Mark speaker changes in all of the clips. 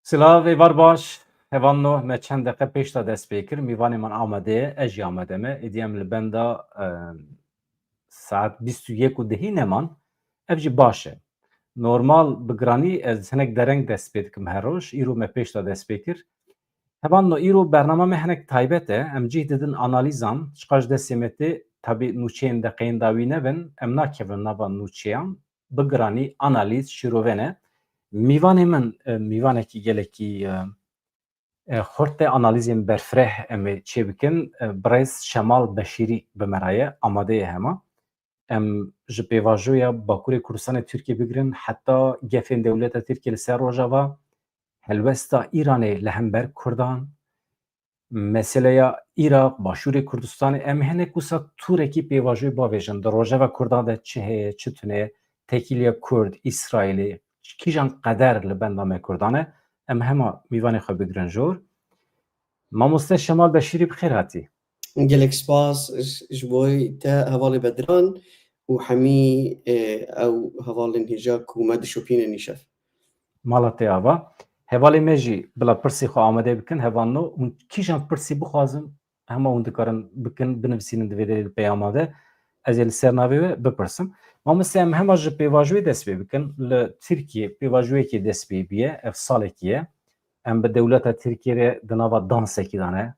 Speaker 1: Silavê var baş, hevanno me çend deqe pêş te dest pê kir, mîvanê min amade ye, ez jî amade me. Êdî em li benda saet 21:10 neman, ev jî baş e. Normal bi giranî ez hinek dereng dest pê dikim her roj, îro me pêş te dest pê kir. Hevanno îro bername me hinek taybet e, em cih didin analizan, çiqa ji destê me tê, tabii nûçeyên deqeyên da wî nebin, em nakevin nava nûçeyan, bi giranî analîz şîrove ne. Mîvanê min mîvanekî gelekî xurtê analîzên berfireh em ê çêbikin. Birêz Şemal Beşîrî bi me re ye, amade ye hema. Em ji pêvajoya Bakurê Kurdistanê Tirkiye bigirin, heta gefên dewleta Tirkiye li ser Rojava, helbesta Îranê li hember Kurdan, meseleya Îraq, Başûrê Kurdistanê, em hinek wisa tûrekî pêvajoyê bavêjin. Di Rojava Kurdan de çi heye, çi tune, tekîliya Kurd, İsraîlê, kîjan qeder li benda me Kurdan e, em hema mîvanê xwe bigirin jor. Mamoste Şemal Beşîrî bi xêr hatî.
Speaker 2: gelek spas ji bo te hevalê bediran û hemî ew hevalên hêja ku me dişopîne nîşev.
Speaker 1: Mala te ava. Hevalê me jî bila pirsê xwe amade bikin hevanno hûn kîjan pirsî bixwazin hema hûn dikarin bikin binivîsînin di vê derê di peyama de ez ê li ser navê we bipirsim. Mamoste em hema ji pêvajoyê dest pê bikin. Li Tirkiye pêvajoyekê dest pê bîye, ev salekî ye. Em bi dewleta Tirkiyeyê di nava dansekî de ne,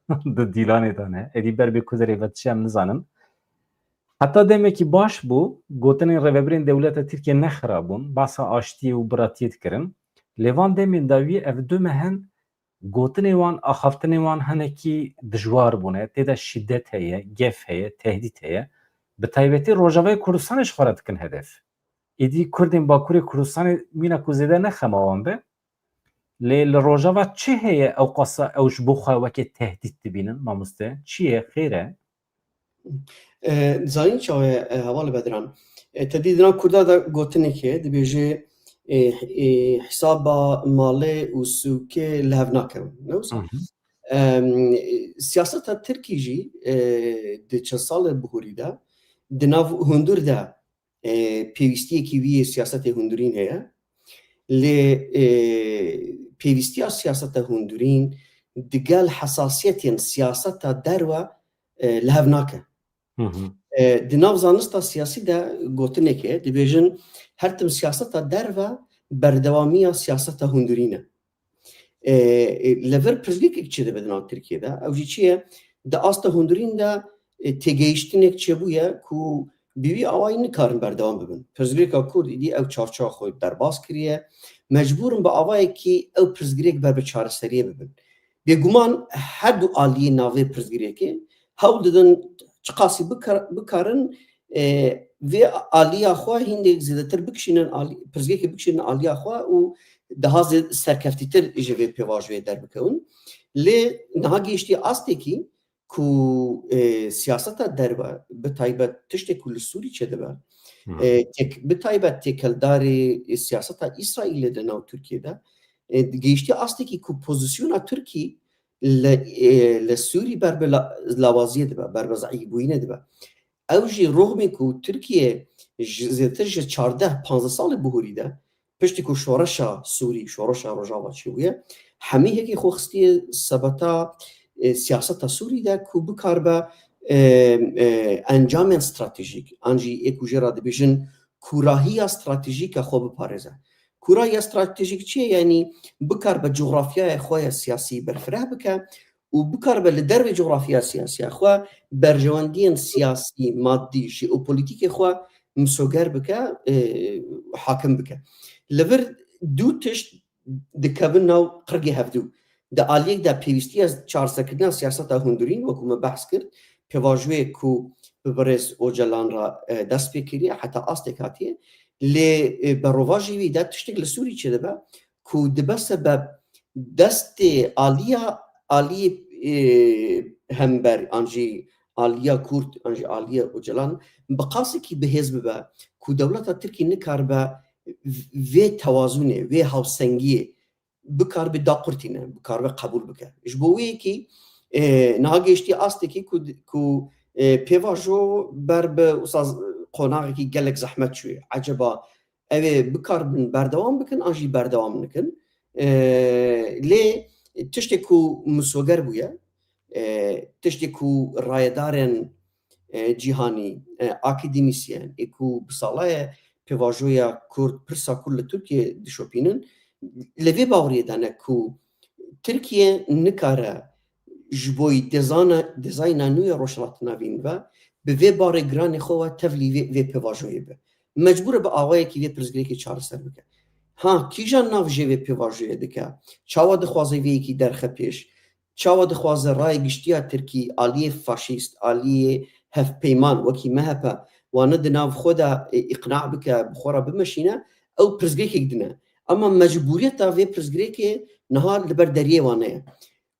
Speaker 1: di dîlanê de ne. Êdî ber bê ku derê ve tişe em nizanin. Heta demekî baş bû, gotinên rêveberên dewleta Tirkiye nexirabûn, basa aştiyê û biratiyê dikirin. Lê van demên da wî ev du mehin gotinê wan, axaftinê wan hinekî dijwar bûne. Tê de şîddet heye, gef heye, tehdît heye. Bi taybetî Rojavayê Kurdistanê ji xwe re dikin hedef. Êdî Kurdên Bakurê Kurdistanê mîna ku zêde nexema wan be. Lê li Rojava çi heye ew qasa ew ji bo xwe wekî tehdît dibînin mamoste? Çi ye? Xêr e?
Speaker 2: Zanîn çawe hevalê bediran. Te dîdina Kurda da gotinekê dibêje hesaba malê û sûkê li hev nakevin. Ne wisa? Siyaseta Tirkî jî di çend salê bihûrî de di nav hundir de pêwîstiyekî wî yê siyasetê hundirîn heye. Lê pêwîstiya siyaseta hundirîn digel hesasiyetên siyaseta derve li hev nake. Di nav zanista siyasî de gotinekê dibêjin her tim siyaseta derve berdewamiya siyaseta hundirîn e. Li vir pirsgirêkek çi dibe di nav Tirkiyeyê de, ew jî çi ye? Di asta hundirîn de têgehîştinek çêbûye ku bi wî awayî nikarin berdewam bibin. Pirsgirêka Kurd îdî ew çarçoya xwe derbas kiriye, mecbûrin bi awayekî ew pirsgirêk ber bi çareseriyê bibin. Bêguman her du aliyê navê pirsgirêkê hewl didin çi qasî bikarin vê aliya xwe hîndêk zêdetir bikişînin pirsgirêkê bikişînin aliya xwe û daha serkeftîtir ji vê pêvajoyê derbikevin. Lê niha gêştiye astekî ku siyaseta derve bi taybet tiştê ku li Sûrî çêdibe bi taybet têkeldarê siyaseta İsraîlê di nav Tirkiyeyê de gêştiye astekî ku pozisyona Tirkî li Sûrî ber bi lawaziyê dibe, ber bi zeîbûyînê dibe. Ew jî rûmê ku Tirkiye zêdetir ji 14-15 salê bihûrî de piştî ku şoreşa Sûrî, şoreşa Rojava çêbûye, hemî hekî xwe xistiye sebeta siyaseta Sûrî de ku bikaribe encamên stratejîk an jî ê ku jê ra dibêjin kurahiya stratejîk a xwe biparêze. Kurahiya stratejîk çi ye? Yani bikaribe coğrafyaya xwe ya siyasî berfireh bike û bikaribe li dervê coğrafyaya siyasiya xwe berjewendiyên siyasî, maddî, jeopolîtîkê xwe misoger bike, hakim bike. Li vir du tişt dikevin nav qirgê hevdû. Di aliyek de pêwîstiya çarserkirina siyaseta hundirîn wekû me behs kir, pêvajoyê ku bi birêz Öcalan ra dest pê kiriye heta astek hatiye. Lê berovajî wî de tiştek li Sûrî çêdibe ku dibe sebeb destê aliyê hember an jî aliya Kurd an jî aliya Öcalan bi qasekî bihêz bibe ku dewleta Tirkî nikaribe vê tewazûnê, vê hawsengiyê bikaribe daqurtîne, bikaribe qebûl bike. Ji bo wê yekî niha gêştiye astekî ku pêvajo ber bi qonaqekî gelek zehmet çûye. Eceba ew ê bikaribin berdewam bikin an jî berdewam nikin. لێ تشتێک و مسۆگەر بووە تشتێک و ڕایەدارên cîhanî akademîsyen ê ku bi salayê pêvajoya Kurd pirsa Kurd li Tirkiye dişopînin li vê baweriyê de ne ku Tirkiye nikare ji bo dizayna nû ya rojhilatînavîn ve bi vê barê giranê xwe ve tevlî vê pêvajoyê be mecbûr e bi awayekî vê pirsgirêkê çareser bike kîjan nav jê vê pêvajoyê dike çawa dixwaze vêyekî derxe pêş çawa dixwaze rayê giştiya Tirkî aliyê faşîst aliyê hevpeyman wekî MHP wane di nav xwe de îqna bike bi xwe re bimeşîne ew pirsgirêkek dine ama mecbûriyeta vê pirsgirêkê niha li ber deriyê wan heye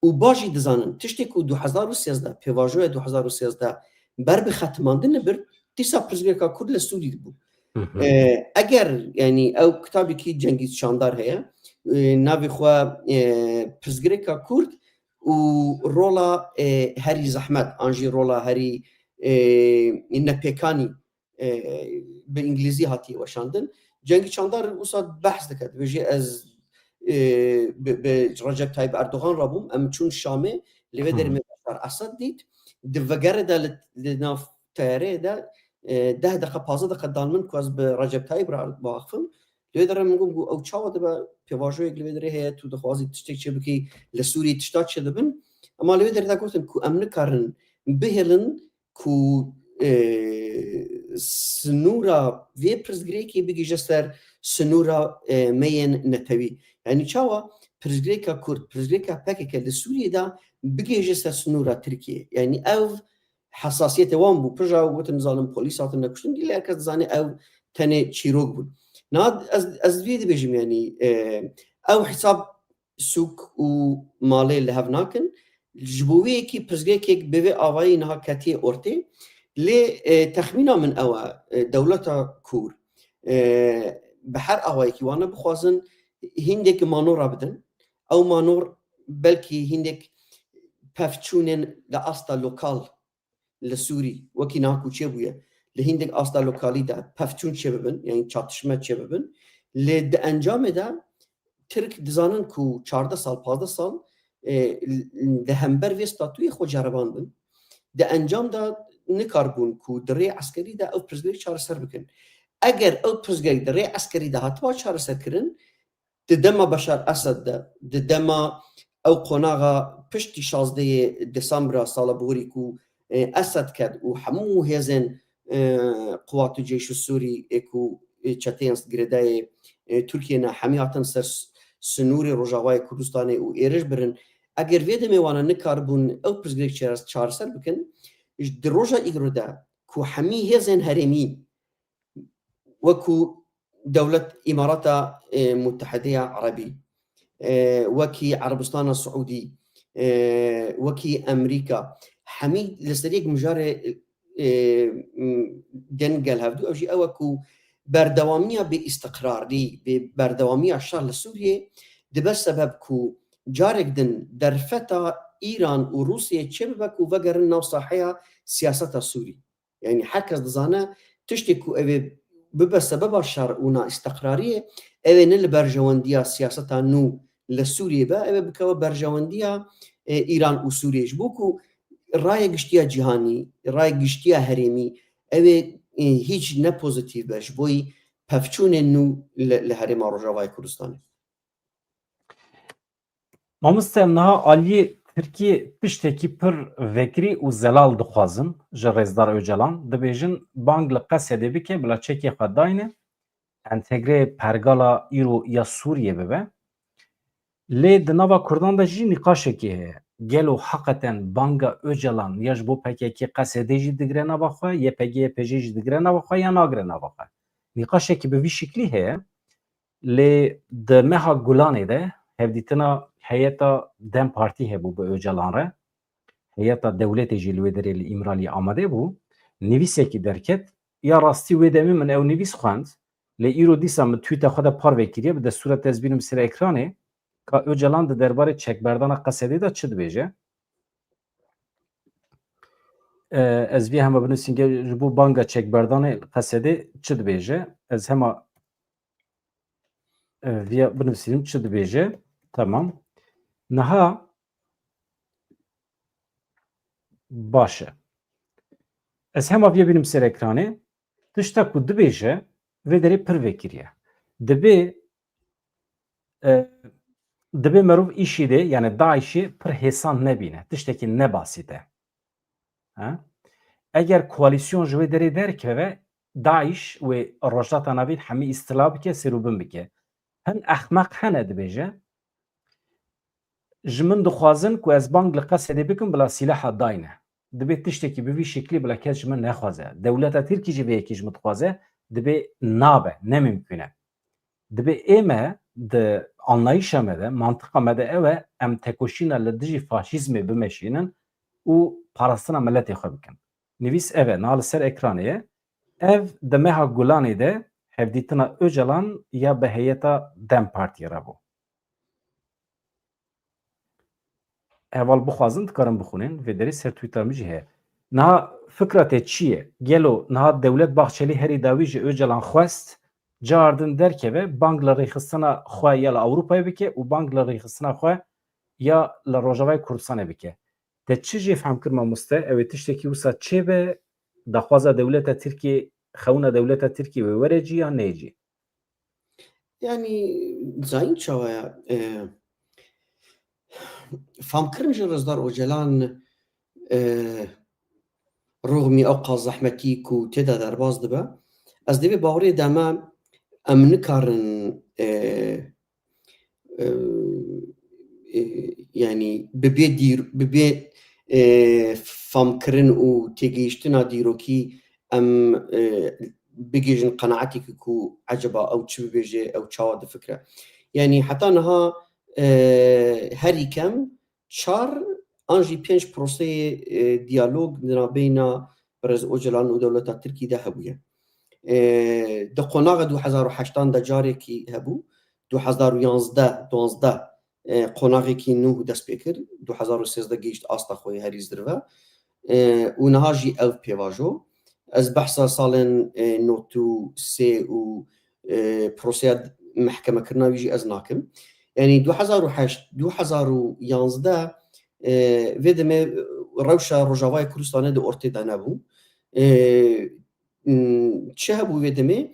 Speaker 2: û baş jî dizanin tiştê ku 2013 pêvajoya 2013 ber bi xetimandinê bir dîsa pirsgirêka Kurd li Sûrî dibû eger yanî ew kitabekî Cengiz Çandar heye navê xwe pirsgirêka Kurd û rola herî zehmet an jî rola herî nepêkanî bi îngilîzî hatiye weşandin Cengiz Çandar wisa behs dike dibêje ez bi Recep Tayyip Erdogan rabûm em çûn Şamê li vê derê me Beşar Esed dît di vegerê de li nav teyareyê de 10 deqe 15 deqe dan min ku ez bi Recep Tayyip re biaxivim li vê derê min got ew çawa dibe pêvajoyek li vê derê heye tu dixwazî tiştek çê bikî li Sûrî tişta çê dibin ama li vê derê de gotin ku em nikarin bihêlin ku sinûra vê pirsgirêkê bigîje ser sinûra meyên netewî yanî çawa pirsgirêka Kurd pirsgirêka PKK li Sûriyê de bigêje ser sinûra Tirkiye yanî ew hesasiyetê wan bû pija gotin zalim polîs hatin nekuştin dîlê herkes dizane ew tenê çîrok bûn ez vê dibêjim yanî ew hesab sûk û malê li hev nakin ji bo wê yekî pirsgirêkek bi vê avayî niha ketiye ortê lê texmîna min ew e dewleta Kûr bi her awayekî wane bixwazin hîndek manora bidin ew manor belkî hîndek pevçûnên li asta lokal li Sûrî wekî niha ku çêbûye li hîndek asta lokalî de pevçûn çê bibin yanî çatişme çê bibin lê di encamê de Tirk dizanin ku 14 sal 15 sal di hember vê statûyê xwe ceribandin di encam da nikarbûn ku di rê eskerî de ew pirsgirêk çareser bikin eger ew pirsgirêk di rê eskerî de hatiba çareserkirin di dema Beşar Esed de di dema ew qonaxa piştî 16 Desembra sala borî ku Esed ket û hemû hêzên Quwat û Ceyş û Sûrî ku çeteyên girêdayê Tirkiye ne hemî hatin ser sinûrê Rojavayê Kurdistanê û êrij birin eger vê demê wane nikarbûn ew pirsgirêk çareser bikin di roja îro de ku hemî hêzên herêmî wekû dewlet İmarata Muttehideya Erebî wekî Erebistana Siûdî wekî Emerîka hemî li ser yek mijarê din gel hevdû ew jî ew e ku berdewamiya bêîstiqrarî bê berdewamiya şer li Sûriyê dibe sebeb ku carek din derfeta İran û Rûsyê çê bibe ku vegerin nav saheya siyaseta Sûrî yanî herkes dizane tiştê ku ev ê bibe sebeba şer û naîstiqrariyê ew ê ne li berjewendiya siyaseta nû li Sûriyê be ew ê bikeve berjewendiya İran û Sûriyê ji bo ku raya giştiya cîhanî raya giştiya herêmî ew ê hiç ne pozîtîv be ji bo pevçûnên nû li Herêma Rojavayê Kurdistanê
Speaker 1: Mamoste em niha aliyê Tirkiye tiştekî pir vekirî û zelal dixwazin ji Rêzdar Öcalan dibêjin bang li Qesedê bike bila çekê xwe dayîne entegrê pergala îro ya Sûriyê bibe lê di nava Kurdan de jî nîqaşekê heye gelo heqeten banga Öcalan ya ji bo PKK Qesedê jî digire nava xwe ya PGP jî digire nava xwe ya nagire nava xwe nîqaşekî bi vî şiklî heye lê di meha Gulanê de hevdîtina heyeta Dem Partî hebû bi Öcalan re heyeta dewletê jî li wê derê li İmraliyê amade bû nivîsekî derket ya rastî wê demê min ew nivîs xwend lê îro dîsa min tweeta xwe de par vekiriye bi destûra tezbînim ser ekranê ka Öcalan di derbarê çekberdana Qesedê de çi dibêje ez vê hema binivîsîm ji bo banga çekberdanê Qesedê çi dibêje ez hema vê binivîsînim çi dibêje Tamam. Niha başı. Ez hema vê bînim ser ekranê. Tişta ku dibêje vê derê pir vekiriye. Dibê merov îşî de yani Daişê pir hêsan nebîne. Tiştekî nebasîte. Eger koalîsyon ji wê derê derkeve Daîş wê Rojda Navîn hemî îstila bike serûbin bike. Hin ehmeq hene dibêje ji min dixwazin ku ez bang li Qesedê bikim bila sîlaha dayne. Dibê tiştekî bi vî şeklî bila kes ji min nexwaze. Dewleta Tirkî jî vê yekî ji min dixwaze dibê nabe, nemimkün e. Dibê ême di anlayışa me de, mantıqa me de ew e em tekoşîna li dijî faşîzmê bimeşînin û parastina milletê xwe bikin. Nivîs ev e, niha li ser ekranê ye. Ev di meha Gulanê de hevdîtina Öcalan ya bi heyeta Dem Partiye re bû. Eval bixwazin dikarin bixwînin vê derê ser Twitter min jî heye. Niha fikra te çi ye? Gelo niha Dewlet Bahçelî herî dawî ji Öcalan xwest cardin derkeve bang li rêxistina xwe ya li Ewropayê bike û bang li rêxistina xwe ya li Rojavayê Kurdistanê bike. Te çi jê fehm kir mamoste ew ê tiştekî wisa çê be daxwaza dewleta Tirkiye xewina dewleta Tirkiye wê were cî ya nê cî?
Speaker 2: Yani زاین چاوەیە فامکردن ji Rêzdar Ocalan rûxmî ew qazehmetî ku têda derbas dibe ez divê bawerê de me em nikarin yani bibê famkirin û têgihîştina dîrokî em bigêjin qenaetekî ku eceba ew çi bibêje ew çawa difikire. Yani heta niha herî kem 4 an jî 5 proseyê diyalog navbeyna Birêz Ocalan û dewleta Tirkî de hebûye. Di qonaxa 2008 de carekî hebû, 2011-12 qonaxekî nû dest pê kir, 2013 gihîşt asta xwe herî zirve û niha jî ev pêvajo. Ez behsa salên notû sê û proseya mehkemekirina wî jî ez nakim. Yani 2011 vê demê rewşa Rojavayê Kurdistanê di ortê de nebû. Çi hebû vê demê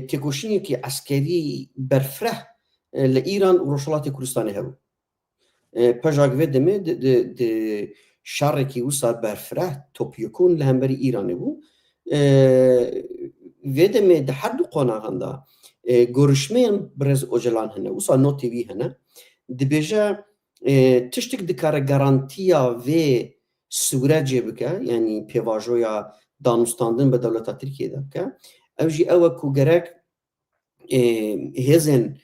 Speaker 2: têkoşînekî eskerî berfireh li Îran û Rojhilatê Kurdistanê hebû. Pejak vê demê di şarekî wisa berfireh topyekûn li hemberî Îranê bû. Vê demê di her du qonaxan de görüşmeyên Birêz Ocalan hene, wisa notê wî hene. Dibêje tiştek dikare garantiya vê sûrecê bike, yani pêvajoya danûstandin bi dewleta Tirkiyê de bike. Ew jî ew e ku gerek hêzên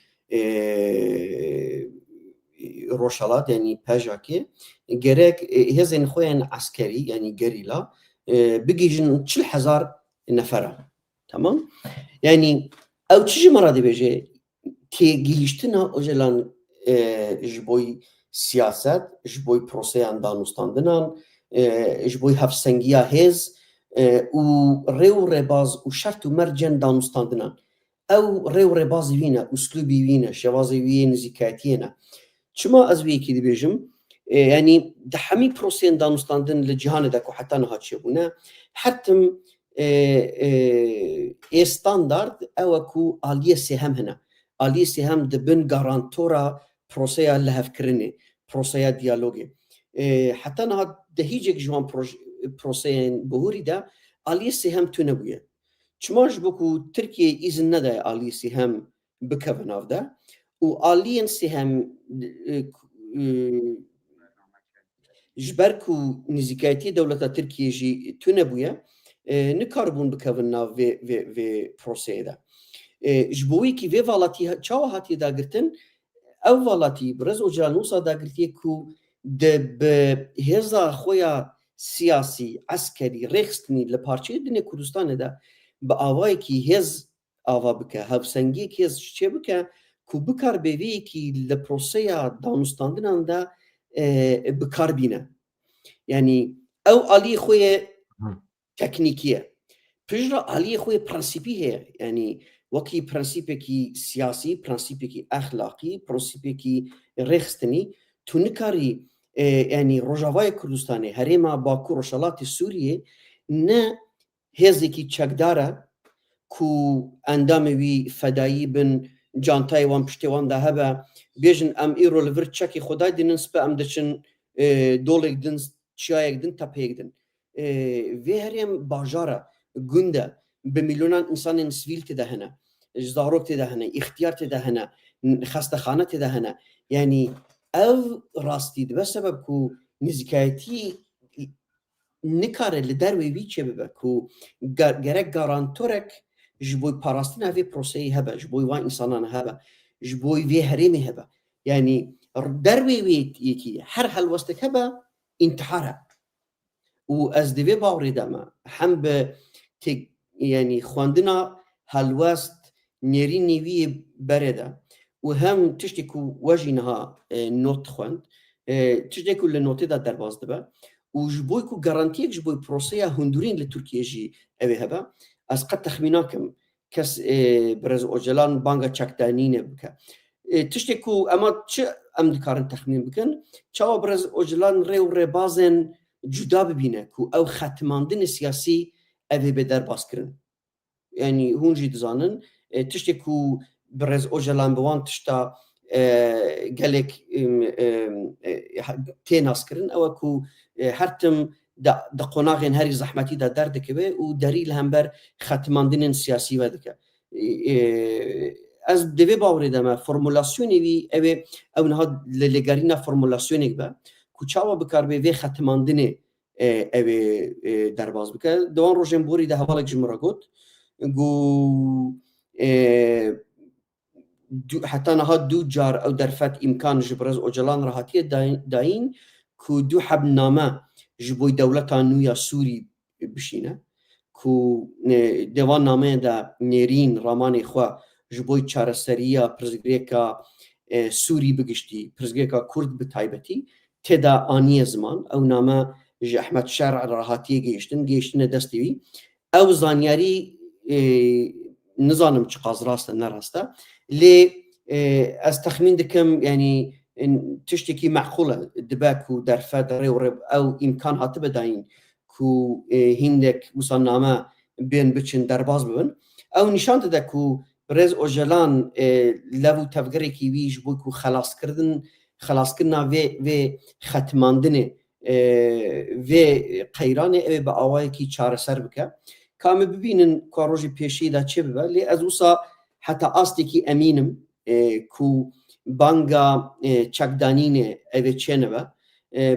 Speaker 2: Rojhilat yani Pejakê gerek hêzên xwe yên eskerî yani gerîla bigîjin 40,000 nefera. Tamam? Yani ew çi ji me re dibêje têgihîştina Ocalan ji bo siyaset, ji bo proseyan danûstandinan, ji bo hevsengiya hêz û rê û rêbaz û şert û mercên danûstandinan. Ew rê û rêbazî wî ne, uslûbî wî ne, şewazê wî yê nizîkayetiyê ne. Çima ez vê yekî dibêjim? Yani di hemî proseyên danûstandin li cîhanê de ku heta niha çêbûne her tim standard ew e ku aliyê sêhem hene. Aliyê sêhem dibin garantora proseya lihevkirinê, proseya diyalogê. Heta niha di hîcek ji wan proseyên bihûrî de aliyê sêhem tune bûye. Çima ji bo ku Tirkiye îzin nedaye aliyê sêhem bikeve nav de û aliyên sêhem ji ber ku nizîkayetiyê dewleta Tirkiyê jî tune bûye nikaribûn bikevin nav vê proseyê de. Ji bo wê kî vê valatî çawa hatiye dagirtin ew valatî Birêz Ocalan wisa dagirtiye ku bi hêza xwe ya siyasî, eskerî, rêxistinî li parçeyê dinê Kurdistanê de bi avayekî hêz ava bike, hevsengiyekî hêz çê bike ku bikar bê vê yekî li proseya danûstandinan de bikar bîne. Yani ew aliyê xwe ye teknîkî ye. Pijra aliyê xwe prensîpî heye. Yani وەکی پرەنسیپێکی سیاسی پرەنسیپێکی ئەخلاقی پرەنسیپێکی ڕێخستنی تو نکاری ینی ڕۆژاوای کوردستانی هەرێما باکوور ڕۆژهەڵاتی سووریێ نە هێزێکی چەکدارە کو ئەندامەوی فەدایی بن جانتای وان پشتێواندا هەبە بێژن ئەم ئیرۆ لەڤر چەکی خۆدای دنن سپە ئەم دەچن دۆڵێک دن چیایەک دن تەپەیەک دن vê herêm bajara gund e bi milyonan insanên sivîl têde hene zarok têde hene îxtiyar têde hene xestexane têde hene yanî ev rastî dibe sebeb ku nizikayetî nikare li derwê wî çê bibe ku gerek garantorek ji bo parastina vê proseyê hebe ji bo wan insanan hebe ji bo vê herêmê hebe yanî derwê wê yekî her helwestek hebe intihar e û ez divê bawerê de me hem bi yanî xwendina helwest nêrînê wî berê de û hem tiştê ku we jî niha not xwend tiştê ku li notê de derbas dibe û ji bo ku garantiyek ji bo proseya hundirîn li Tirkiye jî ew ê hebe ez qet texmîn nakim kes Birêz Öcalan banga çekdanînê bike tiştê ku ema çi em dikarin texmîn bikin çawa Birêz Öcalan rê û rêbazên cuda bibîne ku ew xetmandinê siyasî ev ê bê derbas kirin yanî hûn jî dizanin tiştê ku Birêz Öcalan bi wan tişta gelek tê naskirin ew e ku her tim di qonaxên herî zehmetî de derdikeve û derî li hember xetmandinên siyasî ve dike ez divê bawerê de me formulasyonê wî ew ê ew niha li lêgerîna formulasyonek be ku çawa bikarbê vê xetmandinê ew ê derbas bike di wan rojên borî de hevalek ji min re got got heta niha dû car ew derfet îmkan ji Birêz Öcalan re hatiye dayîn ku dû hebname ji bo dewleta nû ya Sûrî bişîne ku di van nameyê de nêrîn ramanê xwe ji bo çareseriya pirzgirêka Sûrî bigiştî pirzgirêka Kurd bi taybetî têda aniye ziman ew name ji Ehmed Şerع re hatiye gêiştine destê wî ew zanyarî nizanim çi qas rast e nerast e lê ez texmîn dikim yanî tiştekî meqûl e dibe ku derfet rê û ew îmkan hatibe dayîn ku hîndek wisa name bên biçin derbas bibin ew nîşan dide ku Birêz Öcalan lev û tevgerekî wî ji bo ku xelaskirina vê xetmandinê vê qeyranê ew ê bi awayekî çareser bike kamê bibînin ka rojê pêşî de çê bibe lê ez wisa heta astekî emînim ku banga çekdanînê ev ê çênibe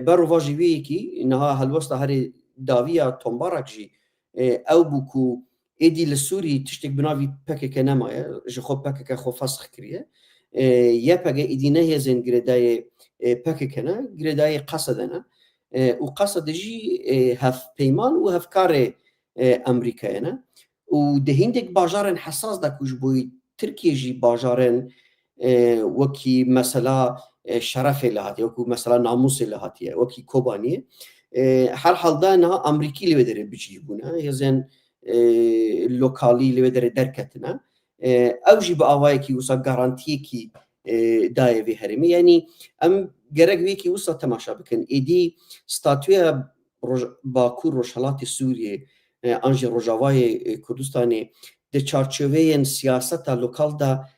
Speaker 2: berova jî wê yekî niha helwesta herê daviya tombarak jî ew bû ku êdî li Sûrî tiştek bi navî PKK nemaye ji xwe PKK xwe fesk kiriye YPG êdî ne hêzên girêdayê PKK ne girêdayê Qesedê ne û Qesedê jî hevpeyman û hevkarê Emerîkayê ne û di hîndek bajarên hesas de ku ji bo Tirkiye jî bajarên wekî mesela şerefê li hatiye wekû mesela namûsê li hatiye wekî Kobaniyê her halda niha Emerîkî li wê derê bicîbûne hêzên lokalî li wê derê derketine ew jî bi awayekî wisa garantiyekî daye vê herêmê yanî em gerek wêkî wisa temaşa bikin êdî statûya Bakur Rojhilatê Sûriyê an jî Rojavayê Kurdistanê di çarçoveyên siyaseta lokal da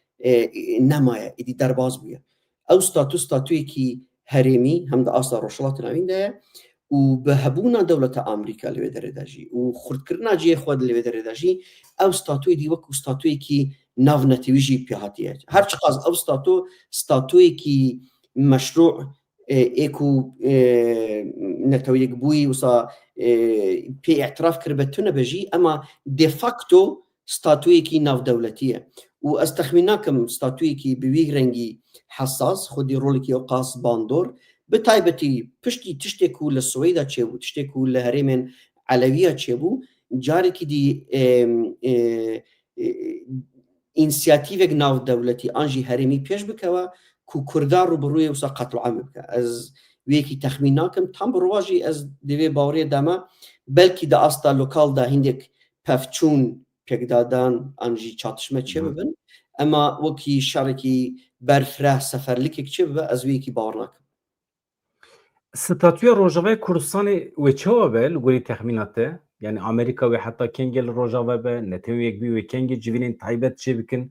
Speaker 2: nemaye êdî derbas bûye ew statûyekî herêmî hem de asla Rojhilatê navîn de ye û bi hebûna dewleta Amerîka li wê derê de jî û xurtkirina ciyê xwe li wê derê de jî ew statûyê dî wekû statûyekî navnetewî jî pê hatiye her çi qas ew statûyekî meşrû ê ku netewîyek bûyî wisa pê îtiraf kiribe tune be jî ema de facto statûyekî navdewletî ye û ez texmîn nakim statûyekî bi wî rengî hesas xwedî rolekî ew qas bandor bi taybetî piştî tiştê ku li Swêda çêbû tiştê ku li herêmên Eleviya çêbû carekî dî înisiyatîvek navdewletî an jî herêmî pêş bikeve ku Kurda rûbirûyê wisa qetl û em bike ez wêkî texmîn nakim tam bi rova jî ez divê bawerê de me belkî de asta lokal da hîndek pevçûn پێکدادان ئەنجی چاتشمە چێ ببن ئەمە وەکی شارێکی بەرفرە سەفەرلیکێک چێ ببە ئەزویەکی باوەڕ ناکەم.
Speaker 1: ستاتویا روجاوای کوردستانی و چاوا به لگوری تخمینات یعنی امریکا و حتی کنگل روجاوا به نتیو یک بی و کنگ جوینین تایبت چه بکن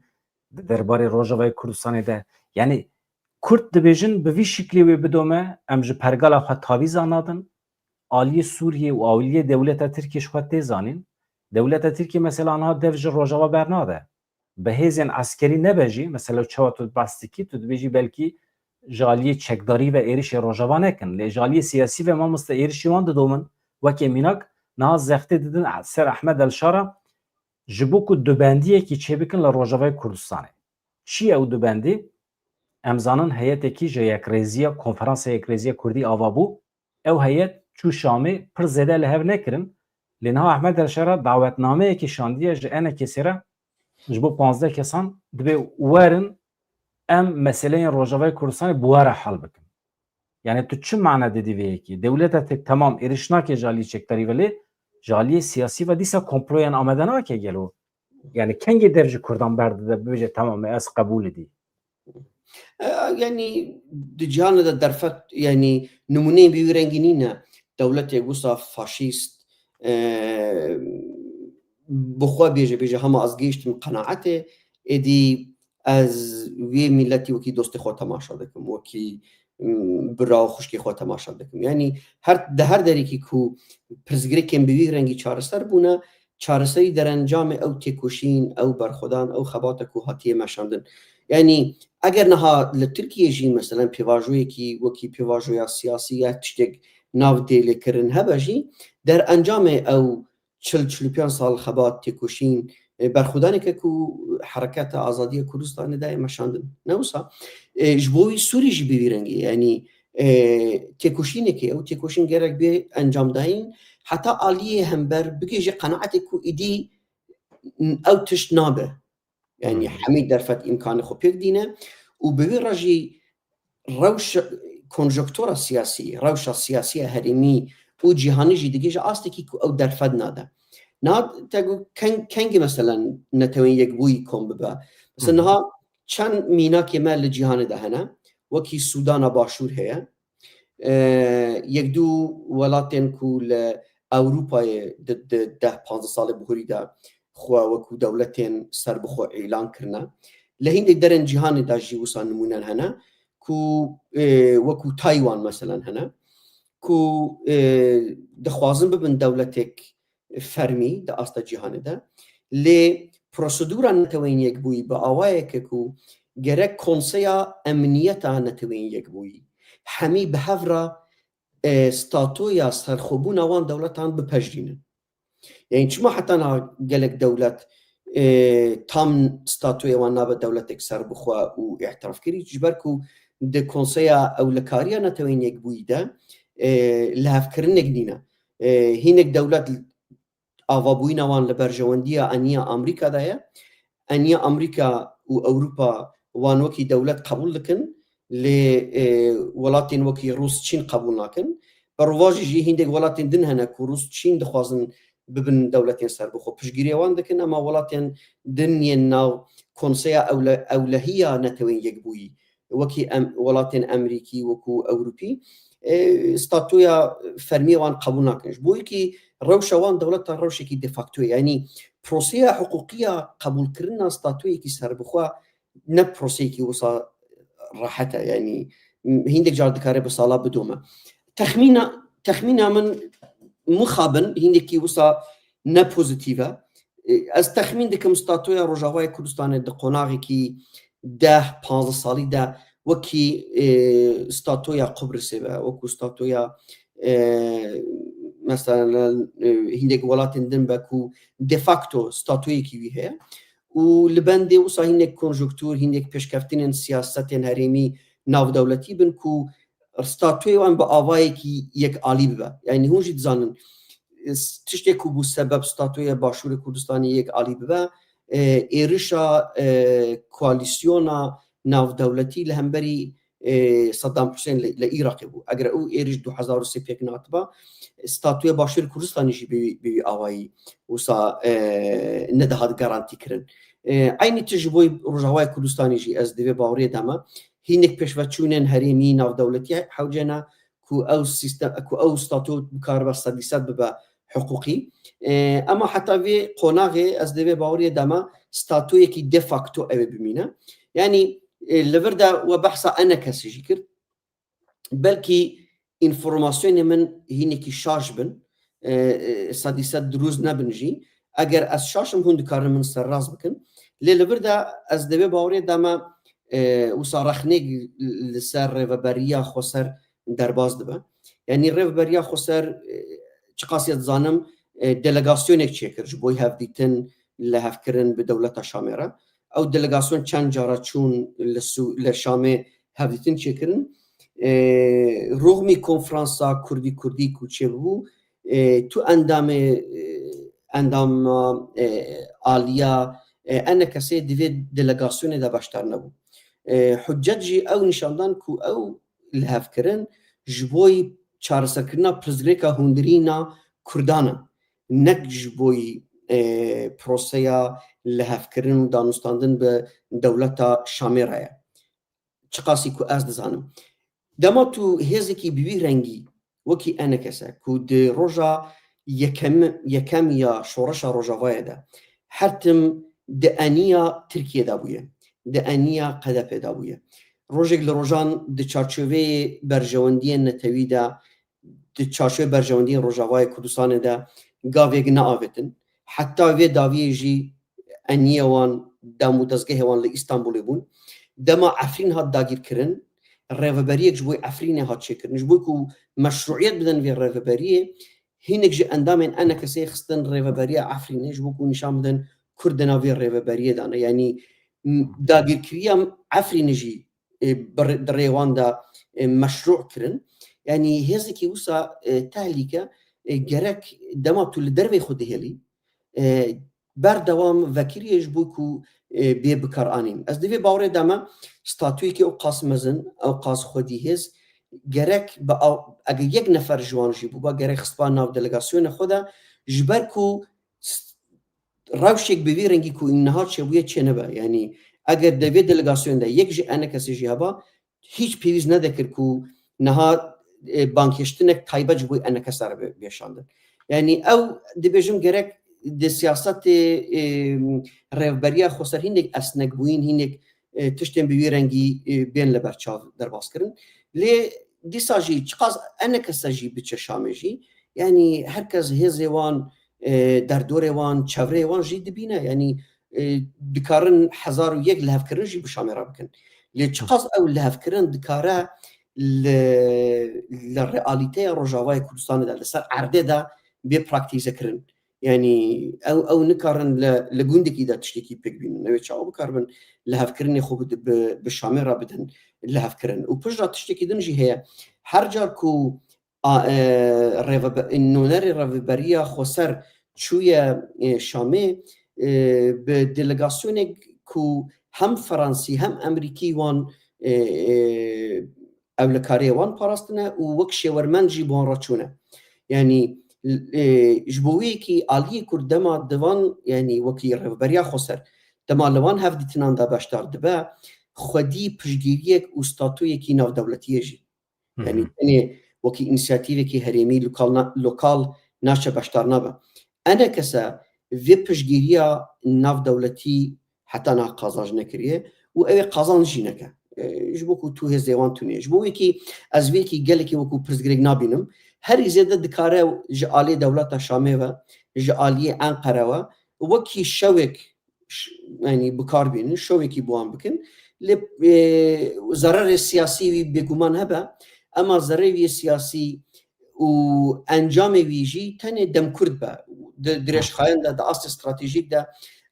Speaker 1: درباره روجاوای کوردستانی ده یعنی کورد دبیجن به وی شکلی و بدومه امج پرگالا خود تاویز آنادن آلی سوریه و آلی دولت ترکیش خود تیزانین دولت ترکی مثلا آنها دوج روجاوا برناده به هیزن عسکری نبجی مثلا چوا تو باستیکی تو دبیجی بلکی جالی چکداری و ایرش روجاوا نکن لی جالی سیاسی و ما مست ایرشی وان دومن وکی میناک ناز زخته دیدن سر احمد الشارا جبو کو دوبندیه کی چه بکن لروجاوای کوردستانه چی او دوبندی امزانن هیئت کی جیک رزیا کنفرانس یک رزیا کردی آوابو او هیئت چو شامی پر زده لهو نکرن لنها احمد الشارا دعوتنامه کی شاندیه جنه کسره جبو 15 کسان دبی ورن ام مسئله روجاوای کوردستان بواره حل بکن یعنی تو چه معنی دیدی وی کی دولت تک تمام ایرشنا که جالی چکتاری ولی جالی سیاسی و دیسا کمپلوین آمدنا که گلو یعنی کنگی درجه کردان برده بوجه تمام از قبول دی
Speaker 2: يعني دجانا دا درفت يعني نمونين بيورنجينينا دولة يقصى فاشيست بخوا بيجي هما از گیشت من قناعته ادي از وی ملتی وکی دوست خود تماشا دکم وکی برا خوشکی خود تماشا دکم یعنی هر دری که کو پرزگری کم بوی رنگی چارستر بونه چارستری در انجام او تکوشین او برخودان او خبات کو هاتیه مشاندن یعنی اگر نها لترکیه جین مثلا پیواجوی کی وکی پیواجوی سیاسی تشتگ ناو دیل کرن هبجی در انجام او 45 سال خبات تکوشین برخودانی که کو حرکت آزادی کوردستان ده مشاندن نوسا جبوی سوری جی بیرنگی یعنی تکوشینی که او تکوشین گرک به انجام دهین حتی عالیه هم بر بگیج قناعت کو ایدی او تشت نابه یعنی حمید درفت امکان خوب یک دینه و به راجی روش کنجکتورا سیاسی روش سیاسی هریمی و جهانی جی دیگه جا آستی که او درفت ناده ناد تقول كان مثلا نتوين يقبوي كون ببا بس انها كان مينا كمال الجهان ده هنا وكي السودان باشور هي يقدو ولاتن كول اوروبا ضد 15 سال بهوري ده خو وكو دولتين سر بخو اعلان كرنا لهين درن جهان ده جي وصل نمونن هنا كو وكو تايوان مثلا هنا كو دخوازن ببن دولتك فرمی در آستا جهان ده لی پروسیدورا نتوین یک بوی با آوای که کو گره کنسیا امنیتا نتوین یک بوی همی به هفرا ستاتویا سرخوبون آوان دولتان بپجرینن یعنی چما حتی نا گلک دولت تام ستاتویا وان نابد دولتک سر بخوا و اعتراف کری جبر کو ده کنسیا اولکاریا نتوین یک بوی ده لحف کرنک دینه هینک دولت آوابوین وان لبرجواندی انیا امریکا ده انیا امریکا و اوروبا وان وکی دولت قبول دکن ل ولاتین وکی روس چین قبول نکن برواجی جی هندک ولاتین دن هنه کو روس چین دخوازن ببن دولتین سر بخو پشگیری وان دکن اما ولاتین دن یناو کنسیا اولهیا نتوین یک بوی وکی ولاتین امریکی وکو اوروبی ستاتویا فرمی وان قبول نکنش بوی کی روشوان دولت روشی کی دفاکتو یعنی پروسه حقوقیه قبول کردن ستاتوی کی سر بخوا نه پروسه کی وسا راحته یعنی هندک جارد کاری به سالا بدومه تخمینا من مخابن هندک کی وسا نه پوزیتیوه از تخمین دکم ستاتوی روجاوای کوردستان د قوناغی کی 10-15 سالی ده وکی ستاتویا قبرس و وکو ستاتویا مثلا هندك ولاتن دن باكو ديفاكتو ستاتوي كي هي ولبندي وصا هندك كونجكتور هندك بيشكفتين سياستين هريمي ناو دولتي بنكو ستاتوي وان باواي كي يك عالي ببا يعني هون جيت زانن تشتكو بو سبب ستاتوي باشور كردستاني يك عالي ببا ايرشا كواليسيونا ناو دولتي لهمبري صدام حسین لعراق بو اگر او ایرج 2003 پیک ناتبا ستاتوی باشور کردستانی جی بی آوایی وسا ندهات گارانتی کرن عینی تجربه روجاوای کردستانی جی از دوی باوری دما هینک پیشوچونن هریمی ناو دولتی حوجنا کو او سیستم کو او ستاتو بکار بسادیسات ببا حقوقی اما حتی وی قناغی از دوی باوری دما ستاتوی کی دفاکتو او بمینه یعنی لوردا وبحثا انا كسي جيكر بلكي انفورماسيون من هينيكي شارج بن ساديسات دروز نبنجي اگر از شاشم هون دكار من سراز بكن لوردا از دبي باوري داما وصارخنيك لسر ريفبريا خسر درباز دبا يعني ريفبريا خسر چقاسيت زانم ديليغاسيونك تشيكر جبوي هاف ديتن لهاف كرن بدولة شامرة او دلگاسیون چند جارا چون لشامه هفدیتن چکرن رغمی کنفرانسا کردی کوچه بو تو اندام آلیا انا کسی دوی دلگاسیون دا باشتر نبو حجت جی او نشاندان کو او لحف کرن جبوی چارسر کرنا پرزگریکا هندرینا کردانا نک جبوی پروسیا لهفکردن و دانستاندن به دولت شامرایه چقاسی کو از دزانم دما تو هزی کی بیوی رنگی وکی انا کسا کو د روجا یکم یا شورش روجاوای ده حتم د انیا ترکیه دا بویه د انیا قدپ دا بویه روجک لروجان د چارچوبه برجواندی نتوی ده د چارچوبه برجواندی روجاوای کردستان ده گاویگ ناوتن حتی وی داوی جی انیوان دامو دزگه وان لإستانبول بون دما عفرین هات داگیر کرن رهبریک جبوی عفرین هات چکرن جبوی کو مشروعیت بدن وی رهبریه هینک جی اندامن انا کسی خستن رهبریه عفرینه جبوی کو نشان بدن کردنا وی رهبریه دانه یعنی داگیر کریام عفرین جی در ریوان دا مشروع کرن یعنی هزی کی وسا تهلیکه گرک دما تو لدروی خود هلی بردوام وکیریش بو کو بی بکار آنیم از دوی باوره دما ستاتوی که او قاس مزن او قاس خودی هز گرک با اگه یک نفر جوان جی بو با گرک خصبان ناو دلگاسیون خودا جبر کو روشک بوی رنگی کو اینها چه بویه چه نبا یعنی اگر دوی دلگاسیون ده یک جی انا کسی جی هبا هیچ پیویز ندکر کو نها بانکشتنک تایبه جبوی انا کسی را بیشاندن یعنی او دبیجم گرک د سیاست رهبری خسر هینک اسنک بوین هینک تشتن بوی رنگی بین لبرچاو در باز کرن لی دیساجی چقاز انا کساجی بچه شامجی یعنی هر کس هزوان در دوروان چوروان جی دبینه یعنی دکارن 1001 لهف کرن جی بشامره بکن لی چقاز او لهف کرن دکاره لرئالیته روجاوای کردستان ده لسر عرده ده بی پراکتیزه کرن يعني او نكرن لجوندك اذا تشتكي بيك بين نوي تشاو بكربن لها فكرني خو بالشامره بدن لها فكرن وبجرا تشتكي دنجي هي حرجر كو انه نري ريفبريا خسر شويه شامي بديليغاسيون كو هم فرنسي هم امريكي وان اولكاري وان باراستنا ووكشي ورمنجي بون راتشونه يعني جبوی کی عالی کردما دوان یعنی وکی رهبری خسر دما لوان هفت دیتنان دا باشتار دبا خودی پشگیریک استاتوی کی ناو دولتیه جی یعنی وکی اینسیاتیوی کی هریمی لوکال ناشه باشتار نبا انا کسا وی پشگیریا ناو دولتی حتی نا قازاج نکریه و اوی قازان جی نکه جبوکو تو هزیوان تونیه جبوی کی از وی کی گلی کی وکو پرزگریگ نابینم هر زیاده دکاره جعالی دولت شامه و جعالی انقره و وکی شوک یعنی بکار بینن شوکی بوان بکن ضرر سیاسی بگمان هبه اما ضرر سیاسی و انجام ویجی تنه دم کرد با درش خواهند ده اصل استراتژیک ده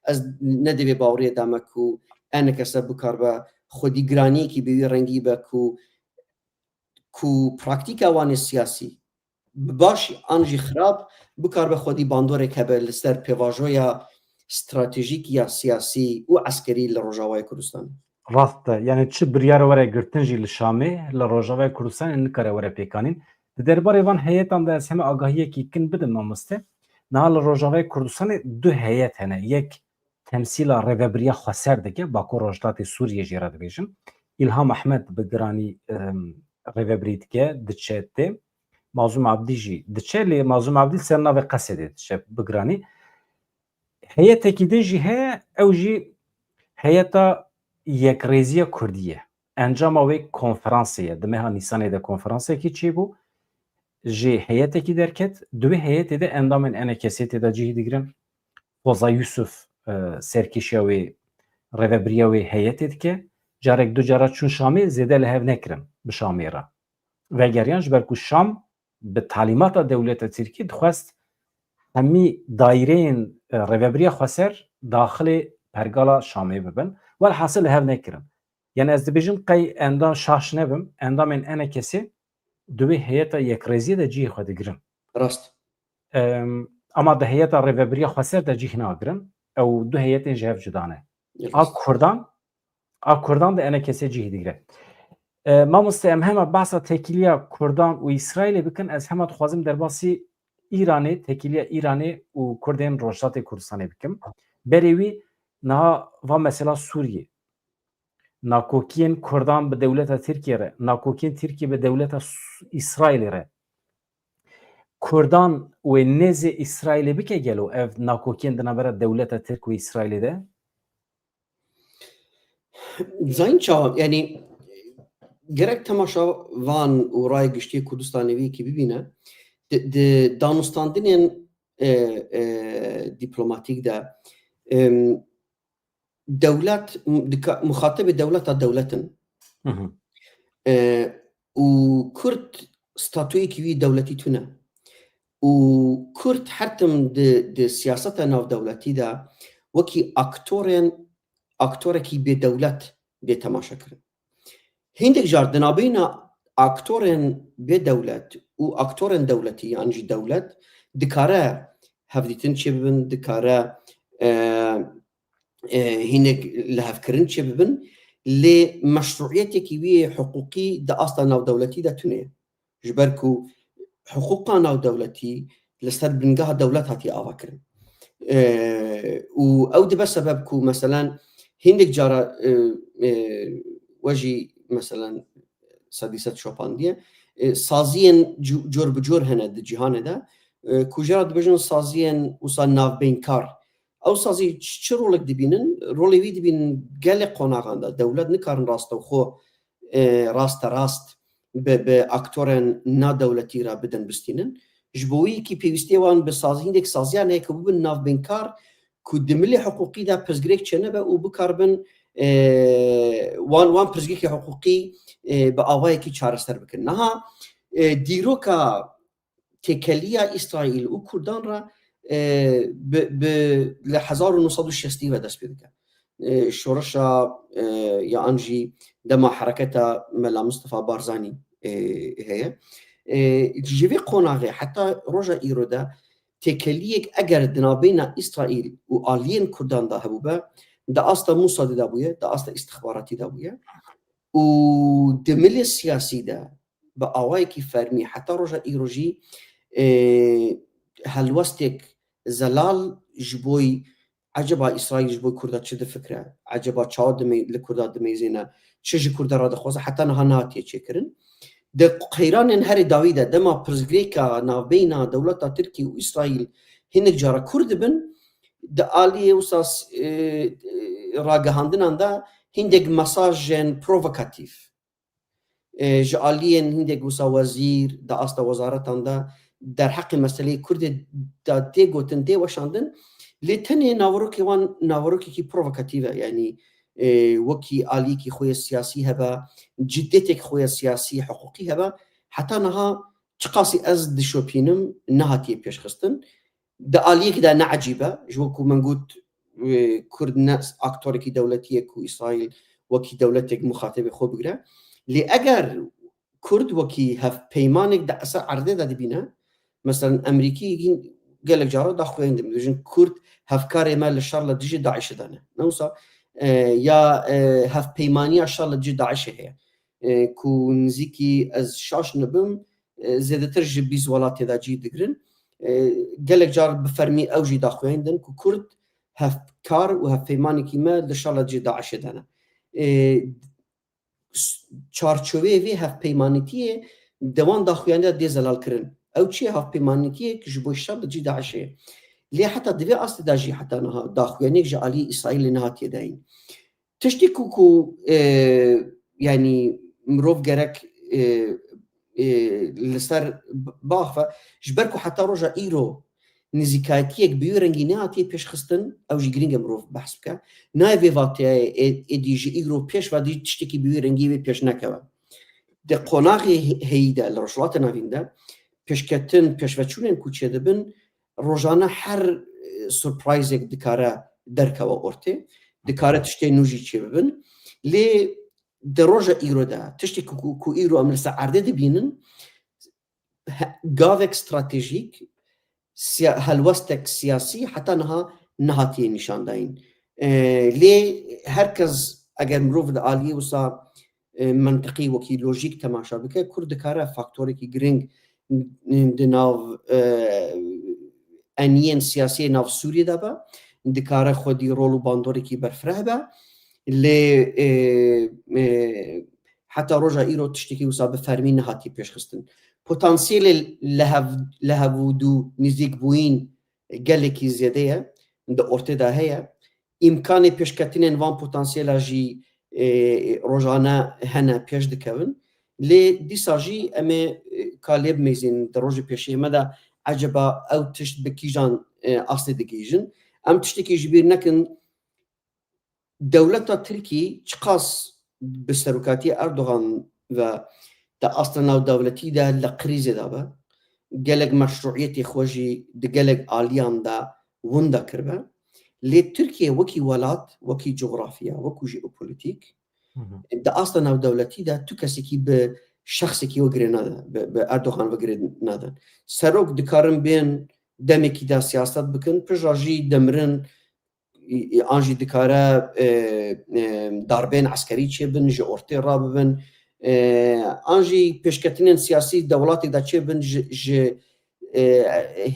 Speaker 2: از ندوی باوری دامه کو انا کسا بکار با خودی گرانی کی بیوی رنگی با کو پراکتیک وان سیاسی باش آنجی خراب بکار به خودی باندوره که به لسر پیواجویا استراتژیک یا سیاسی و عسکری لروجاوای کردستان
Speaker 1: rast e yani çi biryar were girtin jî li Şamê li Rojavayê Kurdistanê nikare were pêkanîn. Di derbarê van heyetan de ez heme agahiyekî kin bidim mamoste. Niha li Rojavayê Kurdistanê du heyet hene. Yek temsîla rêveberiya Xweser dike Bakur Rojdatê Sûriyê jê re dibêjin. İlham Ehmed bi giranî rêveberî dike diçe tê. Mazlum Abdî jî diçe lê Mazlum Abdî ser navê Qesedê diçe bi giranî. Heyetekî din jî heye ew jî heyeta Yekrêziya Kurdî ye. Encama wê konferansê ye. Di meha Nîsanê de konferansekî çêbû. Ji heyetekî derket. Di wê heyetê de endamên NKSê tê de cihî digirin. Foza Yusuf serkêşiya wê rêveberiya wê heyetê dike. Carek du cara çûn Şamê zêde li hev nekirin bi Şamê re. Vegeriyan ji ber ku Şam bi talîmata dewleta Tirkî dixwest hemî daîreyên rêveberiya Xweser daxilê pergala Şamê bibin. Welhasil li hev nekirin. Yani ez dibêjim qey endam şaş nebim, endamên NKSê di wê heyeta Yekrêziyê de cihê xwe digirin.
Speaker 2: Rast.
Speaker 1: Ama di heyeta rêveberiya Xweser de cih nagirin. Ew du heyetên ji hev cuda ne. A Kurdan de NKSê cihê digire. Mamoste em hema behsa tekîliya Kurdan û İsraîlê bikin. Ez hema dixwazim derbasî İranê, tekîliya İranê û Kurdên Rojdatê Kurdistanê bikim. Berê wî niha va mesela Sûriyê. Nakokiyên Kurdan bi dewleta Tirkiye re, nakokiyên Tirkiye bi dewleta İsraîlê re. Kurdan wê nêzê İsraîlê bike gelo ev nakokiyên di navbera dewleta Tirk û İsraîlê de?
Speaker 2: Zayn çawa yani gerek temaşa van û rayê giştî Kurdistanê wî kî bibîne di danûstandinên dîplomatîk de dewlet muxatebê dewleta dewletin û Kurd statûyekî wî dewletî tune û Kurd her tim di siyaseta navdewletî de wekî aktorekî bêdewlet dê temaşa kirin. Hindek jar di navbeyna aktorên bêdewlet û aktorên dewletî yan jî dewlet dikare hevdîtin çêbibin, dikare hinek li hevkirin çêbibin lê meşruiyetekî wî hiqûqî di asta navdewletî de tune. Ji ber ku hiqûqa navdewletî li ser bingeha dewlet hatiye avakirin. û ew dibe sebeb ku meselan hindek cara wejî meselan sedîset şopandiye saziyên cor bi cor hene di cîhanê de ku jara dibêjin saziyên wisa navbeynkar ew sazî çi rolek dibînin rolê wî dibînin gelek qonaxan de dewlet nikarin rastexwe rasterast bi aktorên nadewletî re bidin bistînin ji bo wî kî pêwîstiyê wan bi sazî hindek saziyan heye ku bibin navbeynkar ku di milê hiqûqî de pirsgirêk çênebe û bikarbin wan pirsgirêkê hiqûqî bi awayekî çareser bikin. Niha dîroka têkeliya İsraîl û Kurdan re li 1960 ve dest pê dike. Şoreşa yan jî dema hereketa Mela Mustafa Barzanî heye. Ji vê qonaxê heta roja îro de têkeliyek eger di navbeyna İsraîl û aliyên Kurdan de hebûbe di asta Mosadê de bûye, di asta îstixbaratî de bûye û di milê siyasî de bi awayekî fermî heta roja îro jî helwestek zelal ji bo eceba İsraîl ji bo Kurda çi difikire, eceba çawa li Kurda dimêzîne, çi ji Kurda re dixwaze heta niha nehatiye çêkirin. Di qeyranên herî dawî de dema pirsgirêka navbeyna dewleta Tirkî û İsraîl hinek cara Kurd dibin di aliyê wisa ragihandinan de hindek mesajên provokatîv ji aliyên hindek wisa wezîr di asta wezaretan de derheqê meseleyê Kurdê de tê gotin tê weşandin lê tenê naverokê wan naverokekî provokatîv e yanî wekî aliyekî xwe siyasî hebe ciddiyeteke xwe siyasî hiqûqî hebe heta niha çi qasî ez dişopînim nehatiye pêşxistin di aliyekî de ne ecîbe ji bo ku min got Kurd ne aktorekî dewletî ye ku İsraîl wekî dewletek muxatebê xwe bigire lê eger Kurd wekî hevpeymanek di eser erdê de dibîne mesela Emerîkî gelek cara daxweyîn dibêjin Kurd hevkarê me li şer li dijî Daişê de ne. Newsa یا هەفپەیمانیە شەڵ لە جێ داعشە هەیە کو نزیکی ئەس شاش نەبم زێدەتر ji 20 وڵاتێدا جێ دەگرن gelek car bi fermî ew jî daxuyandin ku Kurd hevkar û hevpeymanekî me li şala cê Daişê de ne. Çarçoveyê vê hevpeymanîtiyê dewan daxuyandiya dê zelalkirin. Ew çi ye hevpeymanîtiyê ki ji bo şer li cî Daişê. Lê heta divê astê de jî heta niha daxuyaniyek ji aliyê İsraîlê nehatiye dayîn. Tiştê ku yanî mirov gerek li ser baxe ji ber ku heta roja îro nizîkayetiyek bi wî rengî nehatiye pêşxistin ew jî giring e mirov behs bike. Nayê vê vatiyayê êdî ji îro pêş vedî tiştekî bi wî rengî wê pêş nekeve. Di qonaxê heyî de li Rojhilatê Navîn de pêşketin pêşveçûnên ku çêdibin rojane her surprisek dikare derkeve ortê dikare tiştê nû jî çêbibin. Lê di roja îro de tiştê ku îro em li ser erdê dibînin gavek stratejîk helwestek siyasî heta niha nehatiye nîşandayîn. Lê herkes eger mirov di aliyê wisa mentiqî wekî lojîk temaşa bike Kurd dikare faktorekî giring di nav eniyên siyasiyê nav Sûriyê de be dikare xwedî rol û bandorekî berfireh be lê heta roja îro tiştekî wisa bi fermî nehatiye pêşxistin. Potansiyelê li hevûdû nîzîkbûyîn gelekî zêde ye di ortê de heye. İmkanê pêşketinên van potansiyela jî rojane hene pêş dikevin. Lê dîsa jî em ê ka lê bimêzin di rojê pêşiyê me de eceba ew tişt bi kîjan astê digihîjin. Em tiştekî ji bîr nekin dewleta Tirkî çiqas bi serokatiyê Erdogan ve di asta navdewletî de li qrîzê de be gelek meşruiyetê xwe jî di gelek aliyan de winda kiribe. Lê Tirkiye wekî welat, wekî coğrafiya, wekû jeopolîtîk di asta navdewletî de tu kesekî bi şexsekî we girê nade, bi Erdogan ve girê nade. Serok dikarin bên demekî de siyaset bikin, pijra jî demirin an jî dikare darbên eskerî çêbin, ji ortê rabibin, an jî pêşketinên siyasî di welatê de çêbin ji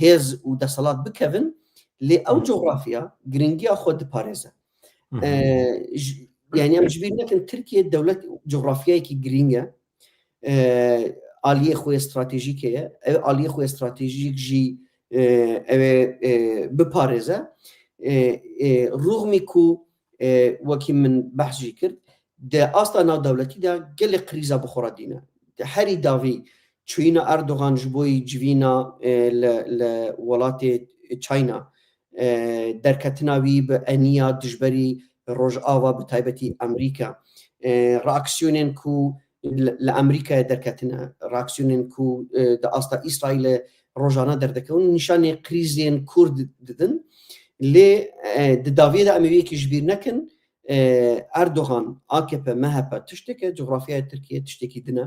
Speaker 2: hêz û desalat bikevin. Lê ew coğrafiya giringiya xwe diparêze. Yani em ji bîr nekin Tirkiye dewlet coğrafiyayekî giring e. Aliyê xwe stratejîk ye. Ev aliyê xwe stratejîk jî ew ê biparêze. Rûxmî ku wekî min behs jî kir di asta navdewletî de gelek krîza bi xwe re dîne. Di herî davî çûyîna Erdogan ji bo civîna li welatê China derketina wî bi eniya dijberî Rojava bi taybetî Emerîka reaksiyonên ku li Emerîkayê derketine reaksiyonên ku di asta İsraîlê rojane derdikevin nîşanê krîzên Kurd didin. Lê di daviyê de em ê wekî ji bîr nekin Erdogan, AKP, MHP tişteke coğrafiyaya Tirkiye tiştekî dine.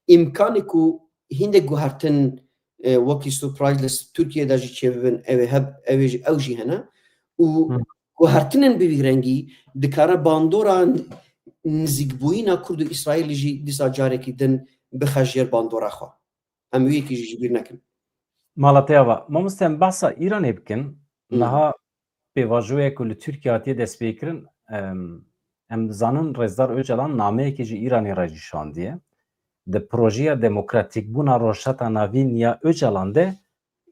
Speaker 2: İmkanê ku hîndek guhertin wekî surprise li Tirkiye de jî çêbibin ew jî hene û guhertinên bi vî rengî dikare bandora nizîkbûyîna Kurd û İsraîlê jî dîsa carekî din bixejêr bandora xwe. Em wekî jî ji bîr nekin.
Speaker 1: Malatya va mamoste em behsa Îranê bikin. Niha pêvajoyek ku li Tirkiye hatiye destpêkirin em dizanin Rêzdar Öcalan nameyekê ji Îranê re jîşandiye. Di projeya demokratîkbûna Rojhilata Navîn ya Öcalan de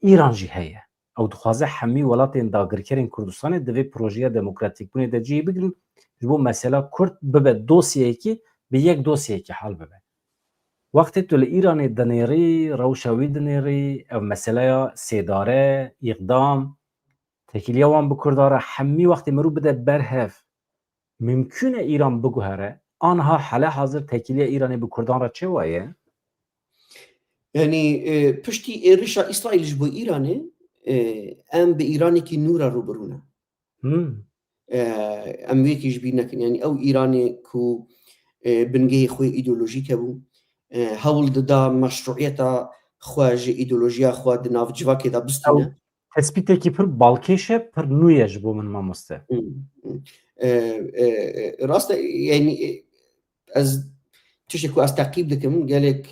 Speaker 1: İran jî heye. Ew dixwaze hemî welatên dagirkerên Kurdistanê di vê projeya demokratîkbûnê de cihê bigirin ji bo mesela Kurd bibe dosyayekî bi yek dosyayekî hal bibe. Wextê tu li Îranê dinêrî, rewşa wî dinêrî, ev meseleya sêdare, îqdam, tekîliya wan bi Kurda re hemî wextê mirov bide berhev mümkün e İran biguhere anha hele hazır tekîliya Îranê bi Kurdan re çê waye?
Speaker 2: Yani piştî êrişa İsraîl ji bo Îranê em bi Îranekî nû re rûbirû ne. Em wekî ji bîr nekin. Yani ew Îranê ku bingehê xwe îdeolojîk hebû hewl dida meşruiyeta xwe ji îdeolojiya xwe di nav civakê de bistîne.
Speaker 1: تespîtekî pir balkêş e, pir nû ye ji bo min mamoste.
Speaker 2: ڕاستە یعنی ئەس تشتێک و ئەس تاقیب دەکەم gelek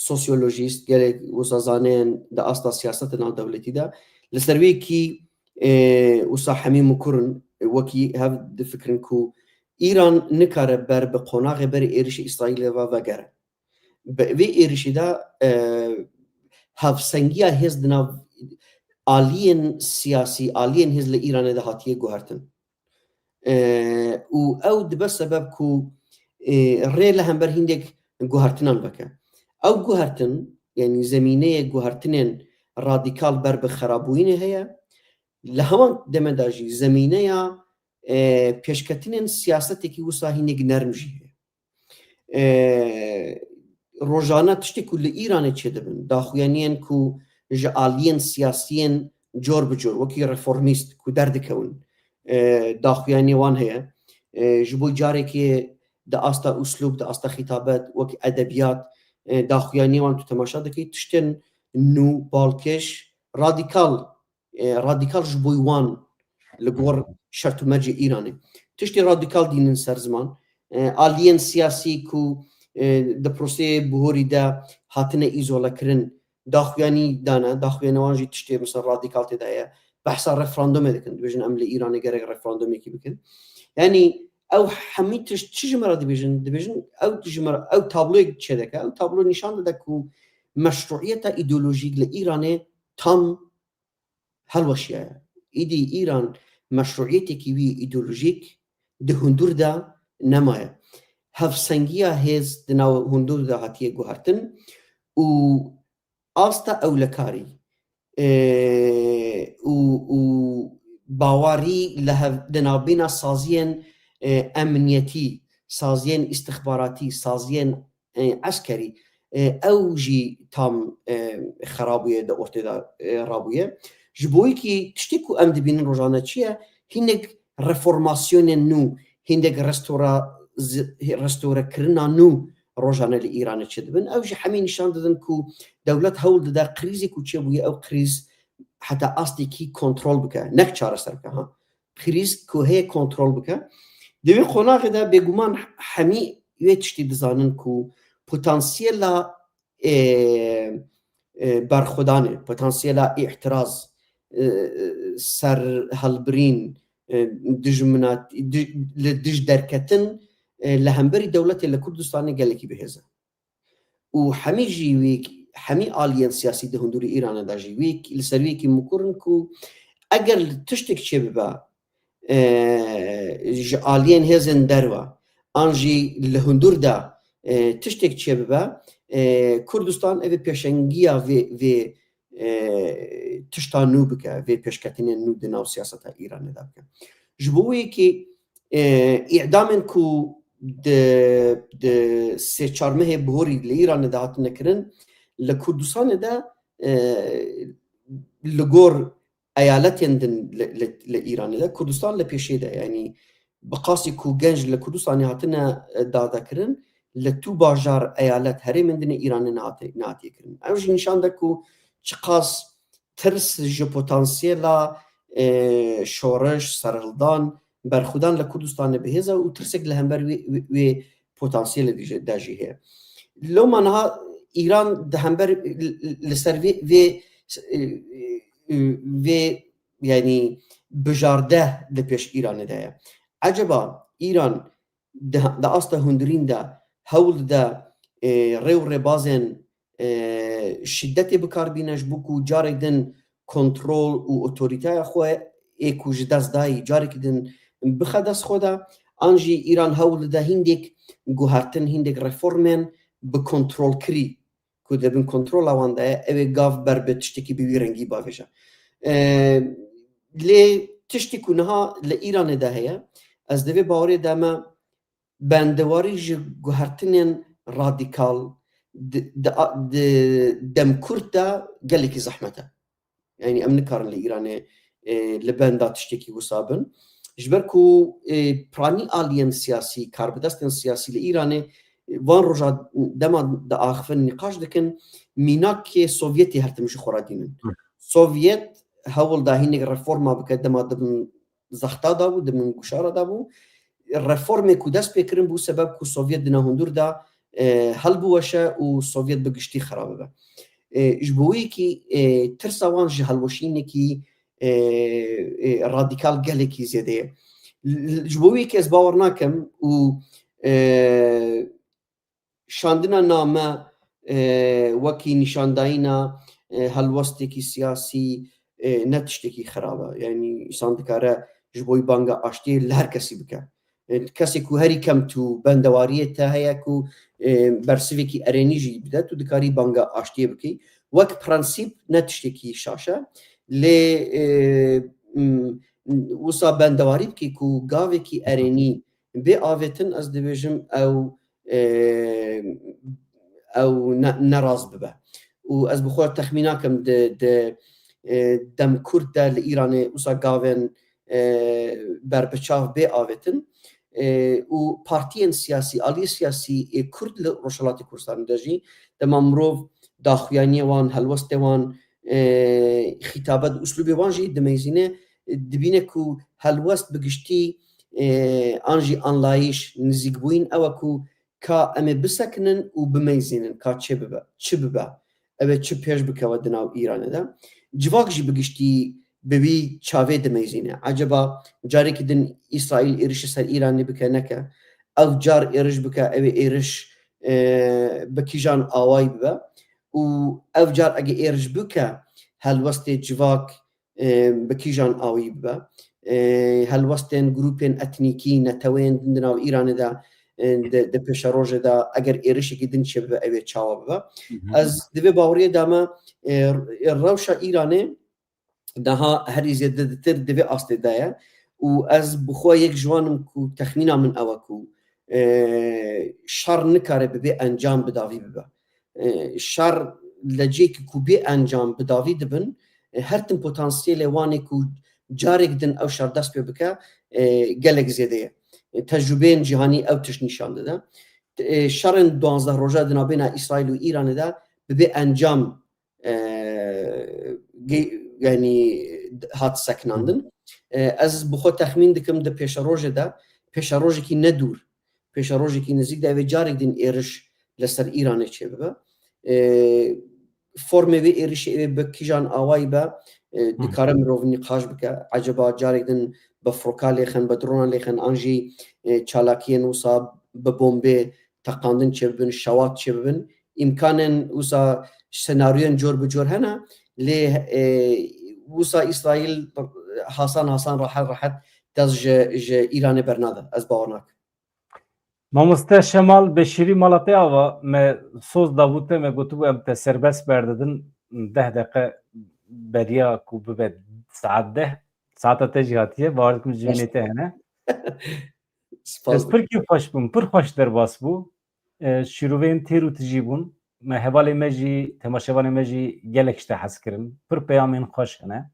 Speaker 2: سۆسیۆلۆژیست gelek وسازانێن دا ئاستا سیاسەتە ناودەوڵەتیدا لە سەروەیەکی وسا حەمیم و کوڕن وەکی هەv دفکرن ku ئیران nikare ber bi qonaxê berê êrişê İsraîlê ve vegere. Bi vê êrişî de hevsengiya hêz di nav aliyên siyasî aliyên hêz li Îranê de hatiye guhertin. û ew dibe sebeb ku rê li hember hîndek guhertinan bike. Ew guhertin yani zemîneyê guhertinên radîkal ber bi xerabûyînê heye li heman deme de jî zemîneya pêşketinên siyasetekî wisa hînek nerm jî heye. Rojane tiştek ku li Îranê çêdibin daxuyaniyên ku ji aliyên siyasiyên cor bi cor wekî reformîst ku derdikewin daxuyanî wan heye ji bo carekê di asta uslûb di asta xîtabet wekî edebiyat daxuyanî wan tu temaşa dikî tiştên nû balkêş radîkal ji bo wan li gor şert û mercê Îranê tiştê radîkal dînin ser ziman aliyên siyasî ku di proseyê bihorî de hatine îzolekirin daxuyanî dane daxuyanî wan jî tiştê misal radîkal têde ye behsa referandumê dikin dibêjin em li Îranê gerek referandumekî bikin yani ew hemî tişt çi ji me re dibêjin ew tabloyek çêdike ew tablo nîşan dide ku meşruiyeta îdeolojîk li Îranê tam helweşiya ye îdî Îran meşruiyetekî wî îdeolojîk di hundur de nemaye hevsengiya hêz di nav hundur de hatiye guhertin û asta ewlekarî û bawarî li di navbêna saziyên emniyetî saziyên îstixbaratî saziyên eskerî ew jî tam xerabûye di ortê de rabûye ji bo wekî tiştê ku em dibînin rojane çi ye hînek reformasyonên nû hînek restorekirina nû rojane li Îranê çêdibin ew jî hemî nîşan didin ku dewlet hewl dide krîzê ku çêbûye ew krîz heta astekî kontrol bike nek çareser bike krîz ku heye kontrol bike di vê qonaxê de bêguman hemî wê tiştî dizanin ku potansiyela berxwedanê potansiyela îhtiraz ser helbirîn li dij derketin li hemberî dewletê li Kurdistanê gelekî bihêze û hemî jî wê hemî aliyên siyasî di hundirê Îranê de jî wê li ser wêkî mûkirin ku eger tiştek çêbibe ji aliyên hêzên derve an jî li hundur de tiştek çêbibe Kurdistan ev pêşengiya vê tişta nû bike vê pêşketinên nû di nav siyaseta Îranê de bike ji bo wekî îdamên ku di sê çar mehê bihorî li Îranê de hatine kirin li Kurdistanê de li gor eyaletên din li Îranê de Kurdistan li pêşê de yanî bi qasî ku genç li Kurdistanê hatine dadekirin li tu bajar eyalet herêmên din Îranê nehatiye kirin ew jî nîşan de ku çi qas tirs ji potansiyela şoreş serhildan berxwedan li Kurdistanê bihêze û tirsek li hember wê potansiyelê de jî heye loma niha Îran di hember li ser vê yanî bijardeh li pêş Îranê de ye eceba Îran di asta hundirîn de hewl de rêw rêbazên şiddetê bikarbîne ji bo ku carek din kontrol û otorîteya xwe ê ku ji dest dayî carekî din bixe dest xwe de an jî Îran hewl de hîndek guhertin hîndek reformên bi kontrolkirî ku dibin kontrola wan de ew ê gav ber bi tiştekî bi wî rengî bavêje lê tiştî ku niha li Îranê de heye ez divê bawerê de me bendewarî ji guhertinên radîkal di demkurt de gelekî zehmet e yanî em nikarin li Îranê li benda tiştekî wisa bin ji ber ku piranî aliyên siyasî karbidestên siyasî li Îranê van roja dema di axivin nîqaş dikin mînakê Sovyetê her tim ji xwe re dînin Sovyet هول دا هینێک ڕفۆرما بکە دەما دەبن زەختادا بوو دەبن گوشارەدا بوو ڕفۆرمێک و دەست پێکردن بوو سەبەب و سۆڤێت دنە هەندوردا هەڵبووەشە و سۆڤێت بگشتی خراپە بە ji bo wê yekî tirsa wan ji helweşînekî radîkal gelekî zêde ye ji bo wê yekî ez bawer nakim û şandina name wekî nîşandayîna helwestekî siyasî ne tiştekî xirab e yanî îsan dikare ji bo banga aştiyê li her kesî bike kesê ku herî kem tû bendewariyê te heye ku bersivekî erênî jî bide tu dikarî banga aştiyê bikî wek prensîp ne tiştekî şaş e lê wisa bendewarî bikî ku gavekî erênî bê avêtin ez dibêjim ew neraz bibe û ez bi xwe texmîn nakim dem Kurd de li Îranê wisa gavên berbiçav bê avêtin û partiyên siyasî aliyê siyasî Kurd li Rojhilatê Kurdistanê de jî dema mirov daxuyaniyê wan helwestê wan xîtabet uslûbê wan jî dimeyzîne dibîne ku helwest bi giştî an jî anlayîş nizîkbûyîn ew e ku ka em ê bisekinin û bimeyzînin ka çi bibe ew ê çi pêş bikeve di nav Îranê de civak jî bi giştî bi wî çavê dimeyzîne eceba carekî din İsraîl êrişi ser Îranê bike neke ew car êriş bike ew ê êriş bi kîjan awayî bibe û ev car ege êriş bike helwestê civak bi kîjan awî bibe helwestên grûpên etnîkî netewên din di nav Îranê de di pêşerojê de eger êrişekî din çêbibe ew ê çawa bibe ez divê baweriyê de me rewşa Îranê daha herî zêdetir divê astê de ye û ez bi xwe yek ji wanim ku texmîna min ew e ku şer nikare bi bê encam bidavî bibe şer li cêkî ku bê encam bidavî dibin her tim potansiyelê wanê ku carek din ew şer dest pê bike gelek zêde ye tecrübeyên cîhanî ew tiş nîşan dide şerên 12 roja di navbêna İsraîl û Îranê de bi bê encam yanî hat sekinandin ez bi xwe texmîn dikim di pêşerojê de pêşerojekî nedûr pêşerojekî nizîk de ev ê carek din êriş li ser Îranê çêbibe formê vê êrişê ew ê bi kîjan awayî be dikare mirov nîqaş bike eceba carek din bi froka lêxin bi drona lêxin an jî çalakiyên wisa bi bombê teqandin çêbibin şewat çêbibin îmkanên wisa senaryoyên cor bi cor hene lê wisa İsraîl hasan rahet dez ji Îranê bernade ez bawer nakim
Speaker 1: Mamoste Şemal Beşîrî mala te ava me soz davûte me gotibû em te serbest berdidin 10 deqe beriya ku bibe saet 10 saeta te jî hatiye bawer dikim civînê te hene ez pirkî xweş bûm pir xweş derbas bû şîroveyên têr û tijî bûn me hevalê me jî temaşevanê me jî gelek ji te hez kirin pir peyamên xweş hene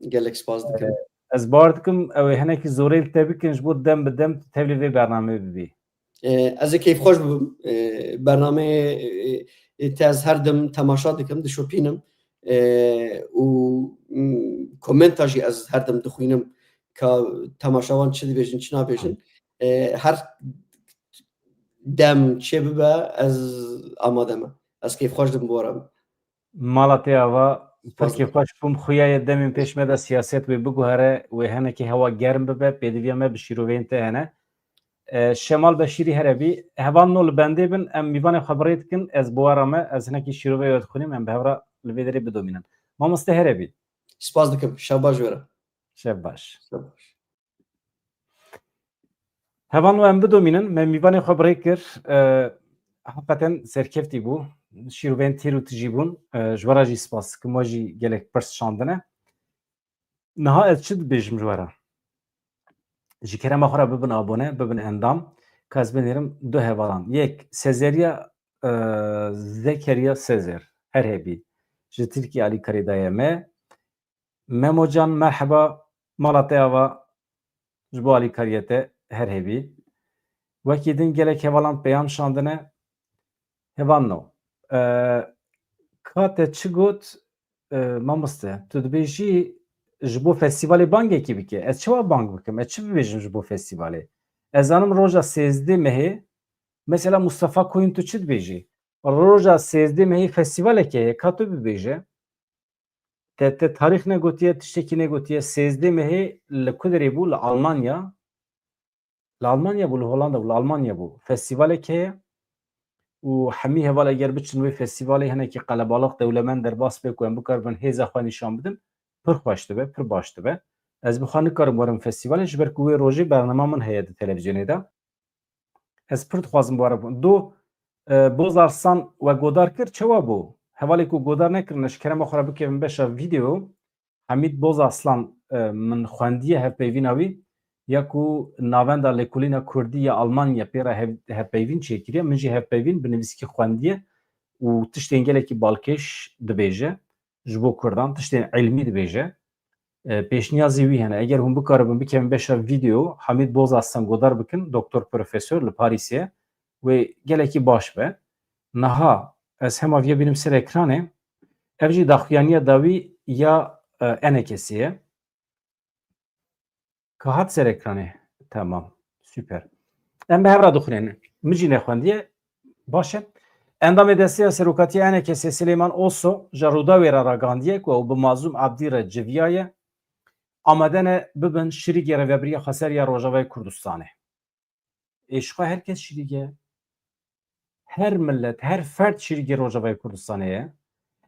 Speaker 2: gelek spas dikim
Speaker 1: ez bawer dikim ew ê hinekî zorê li te bikin ji bo dem bi dem tevlî vê bernameyê bibî
Speaker 2: ez ê keyfxweş bibim bernameyê te ez her dem temaşa dikim dişopînim û komenta jî ez her dem dixwînim ka temaşawan çi dibêjin çi nabêjin her dem çê bibe ez amade me ez keyfxweş dim bi we re
Speaker 1: mala te ava pirkî xweş bûm xuya demên pêş me de siyaset wê biguhere wê hinekî hewa germ bibe pêdiviya me bi şîroveyên te hene Şemal Beşîrî herebî hevan no li bendê bin em mîvanê xeberê dikin ez bi we re me ez hinekî şîrovê we dixwînim em bi hev re li vê derê bidomînin mamoste herebî
Speaker 2: spas dikim şev baş wêre
Speaker 1: şev baş hevan we em bidomînin me mîvanê xeberê kir heqeten serkeftî bû şîroveyên têr û tijî bûn ji we re jî spas dikim we jî gelek pirs şandine niha ez çi dibêjim ji we re ji kerema xwe re bibin abone bibin endam ka ez binêrim du hevalan yek Sezeriya Zekeriya Sezer her hebî ji Tirkiye alîkarî daye me Memocan merheba mala te ava ji bo alîkariyê te her hebî wekî din gelek hevalan peyam şandine hevan no ka te çi got mamoste tu dibêjî ji bo festîvalê bangekî bike. Ez çawa bang bikim? Ez çi bibêjim ji bo festîvalê? Ez zanim roja 13 mehê mesela Mustafa Koyun tu çi dibêjî? Roja 13 mehê festîvaleke ye ka tu bibêje? Te tarîx negotiye tiştekî negotiye 13 mehê li ku derê bû? Li Almanya. Li Almanya bû, li Hollanda bû, li Almanya bû. Festîvaleke ye û hemî heval eger biçin wê festîvalê hinekî qelebalix dewlemend derbas bê ku em bikaribin hêza xwe nîşan bidin, pir xweş dibe, pir baş dibe. Ez bi xwe nikarim werim festîvalê ji ber ku wê rojê bername min heye di televizyonê de. Ez pir dixwazim were bûn. Du Bozarsan we godar kir çawa bû? Hevalê ku godar nekirin ji kerema xwe re bikevin beşa vîdeo Hemîd Bozarslan min xwendiye hevpeyvîna wî ya ku navenda Lêkolîna Kurdî ya Almanya pêra hevpeyvîn çêkiriye min jî hevpeyvîn bi nivîskî xwendiye û tiştên gelekî balkêş dibêje ji bo Kurdan tiştên ilmî dibêje. Pêşniyazê wî hene eger hûn bikaribin bikevin beşa vîdeo Hemîd Bozarslan godar bikin doktor profesör li Parîsê wê gelekî baş be. Niha ez hema vê bînim ser ekranê ev jî daxuyaniya da wî ya enekesî ye. Ka hat ser ekranê. Tamam. Süper. Em bi hev re dixwînin. Min jî nexwendiye. Baş e. Endamê desteya Serokatiya Enekesê Silêman Oso ji Rûdawê re ragihandiye ku ew bi Mazlûm Abdî re civiyaye amade ne bibin şîrîgê Rêveberiya Xweseriya Rojavayê Kurdistanê. Êşiqa herkes şîrîg e. Her millet, her fert şîrîgê Rojavayê Kurdistanê ye.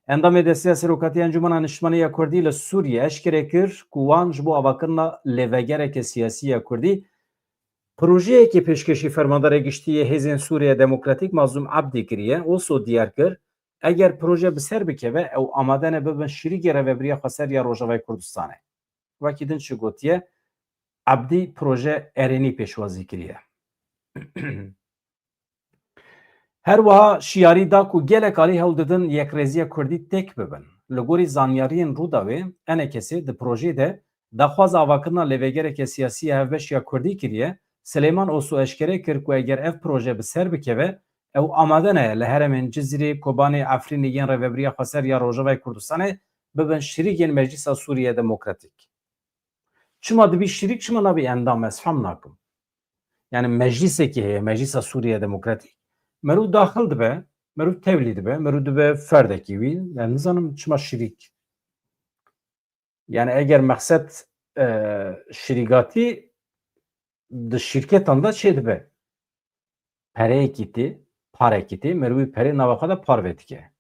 Speaker 1: Endamê desteya Serokatiya Encûmena Niştmaniya Kurdî li Sûriyê eşkere kir ku wan ji bo avakirina lêvegereke siyasî ya Kurdî projeyekê pêşkêşî fermandarê giştî Hêzên Sûriya Demokratîk Mazlûm Abdî kiriye. Oso diyar kir eger proje bi ser bikeve ew amade ne bibin şîrîgê Rêveberiya Xweseriya Rojavayê Kurdistanê. Wekî din çi gotiye Abdî proje erênî pêşwazî kiriye. Her wiha şiyarî da ku gelek alî hewl didin Yekrêziya Kurdî tek bibin. Li gorî zanyariyên Rûdawê Enekesê di projeyê de daxwaza avakirina lêvegereke siyasî ya Hevbeşiya Kurdî kiriye. Silêman Oso eşkere kir ku eger ev proje bi ser bikeve ew amade ne li heremên Cizrê, Kobanê, Efrînê yên Rêveberiya Xweseriya Rojavayê Kurdistanê bibin şîrîgên Meclisa Sûriya Demokratîk. Çima dibî şîrîk çima nabî endam ez fehm nakim. Yani meclisekî heye Meclisa Sûriya Demokratîk. Merû daxil dibe, merû tevlî dibe, merû dibe ferdekî wî. Yani nizanim çima şîrîk. Yani eger mekset şîrîgatî di şîrketan da çê dibe. Pereyekî tê, parekî tê, merû wî perê nava xwe de par vedike.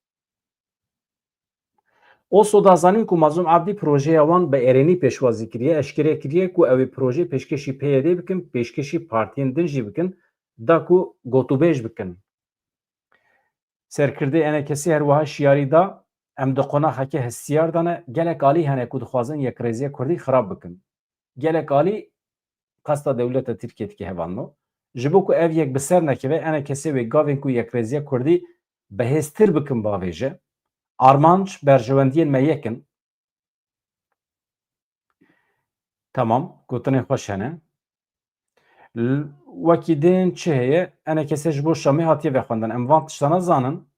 Speaker 1: Oso da zanîn ku Mazlûm Abdî projeya wan bi erênî pêşwazî kiriye, eşkere kiriye ku ew ê projê pêşkêşî PYD bikin, pêşkêşî partiyên din jî bikin, da ku gotûbêj bikin. Serkirdê Enekesî her wiha şiyarî da em di qonaxeke hestiyar dane gelek alî hene ku dixwazin Yekrêziya Kurdî xirab bikin. Gelek alî qasta dewleta Tirkiye dike hevanno. Ji bo ku ev yek bi ser nekeve Enekesê wê gavên ku Yekrêziya Kurdî bihêztir bikin bavêje. Armanc berjewendiyên me yekin. Tamam, gotinên xweş hene. Wekî din çi heye? Enekesê ji bo Şamê hatiye vexwendin. Em van tiştana zanin.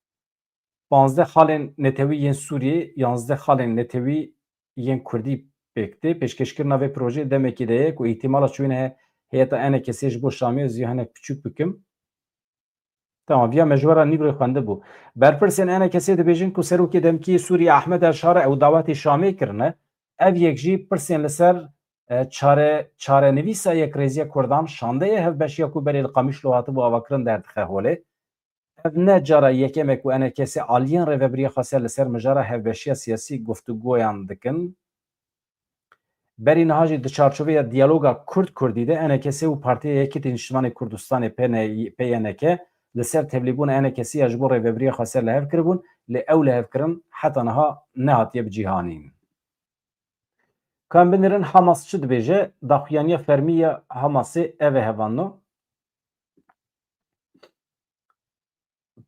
Speaker 1: 15 xalên netewî yên Sûriyê, 11 xalên netewî yên Kurdî pêkti. Pêşkêşkirina vê projeyê demekî de ye ku îhtîmala çûyîn heye heyeta Enekesê ji bo Şamê ez jî hinek biçûk bikim. Tamam, viya mejwara nîvrê xwendibû. Berpirsên Enekesê dibêjin ku Serokê Demkî Sûriye Ehmed Elşara ew dawetê Şamê kirine. Ev yek jî pirsên li ser çarenivîsa Yekrêziya Kurdan şandeye hevbeşiya ku berê li Qamişlo hatibû avakirin derdixe holê. Ev ne cara yekemek ku Enekesê aliyên Rêveberiya Xweser li ser mijara hevbeşiya siyasî guftûgoyan dikin. Berî niha jî di çarçoveya diyaloga Kurd-Kurdî de Enekesê û Partiya Yekîtî Niştimanê Kurdistanê PYNK li ser tevlîbûna Enekesî ji bo Rêveberiya Xweser li hev kiribûn, lê ew li hevkirin heta niha nehatiye bicîhanîn. Kan binirin Hamas çi dibêje? Daxuyaniya fermî ya Hamasê ev e hevanno.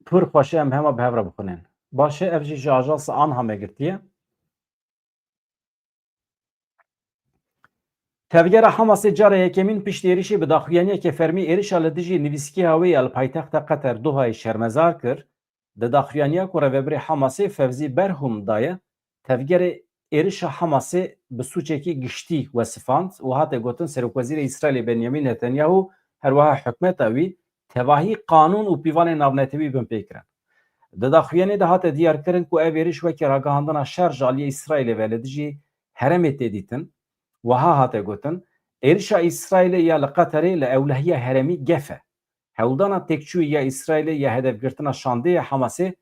Speaker 1: Pir xweş e em hema bi hev re bixwînin. Baş e ev jî ji Ajansa Anha me girtiye. Tevgera Hamasê cara yekemîn piştî êrişê bi daxuyaniyeke fermî êrişa li dijî nivîskîya wê ya li paytexta Qeter Dohayê şermezar kir. Di daxuyaniya ku Rêveberê Hamasê Fevzî Berhûm daye, tevgerê êrişa Hamasê bi sûçekî giştî wesifand û hate gotin Serokvezîrê İsraîlê Benyamin Netanyahu her wiha hikûmeta wî tevahî qanûn û pîvanên navnetewî bin pêkirin. Di daxuyanê de hate diyarkirin ku ev êriş wekî ragihandina şer ji aliyê İsraîlê ve li dijî herêmê tê dîtin. Wiha hate gotin êrişa İsraîlê ya li Qeterê li ewlehiya herêmî gef e. Hewldana têkçûyî ya İsraîlê ya hedefgirtina şandeyê Hamasê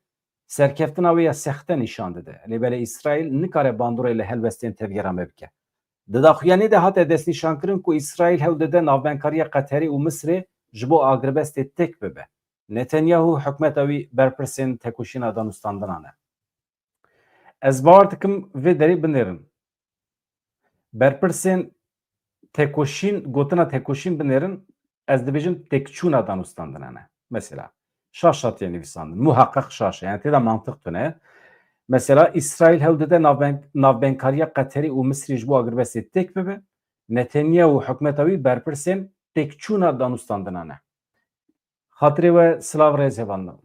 Speaker 1: serkeftina wê ya sexte nîşan dide. Lêbelê İsraîl nikare bandorê li helbestên tevgera me bike. Di daxuyanê de hate destnîşankirin ku İsraîl hewl dide navbenkariya Qeterê û Misrê ji bo agiribestê têk bibe. Netanyahu hikûmeta wî berpirsên tekoşîna danûstandinan e. Ez bawer dikim vê derê binêrin. Berpirsên tekoşîn, gotina tekoşîn binêrin, ez dibêjim têkçûna danûstandinan e. Mesela şaşa tê nivîsandin, muhaqqaq şaşa, yani têda mantık tune. Mesela İsraîl hewl dide navbenkariya Qeterê û Misrê ji bo agiribestê têk bibe. Netanyahu hikûmeta wî berpirsên têkçûna danûstandinan e. Xatirê we silav rêz hevandan.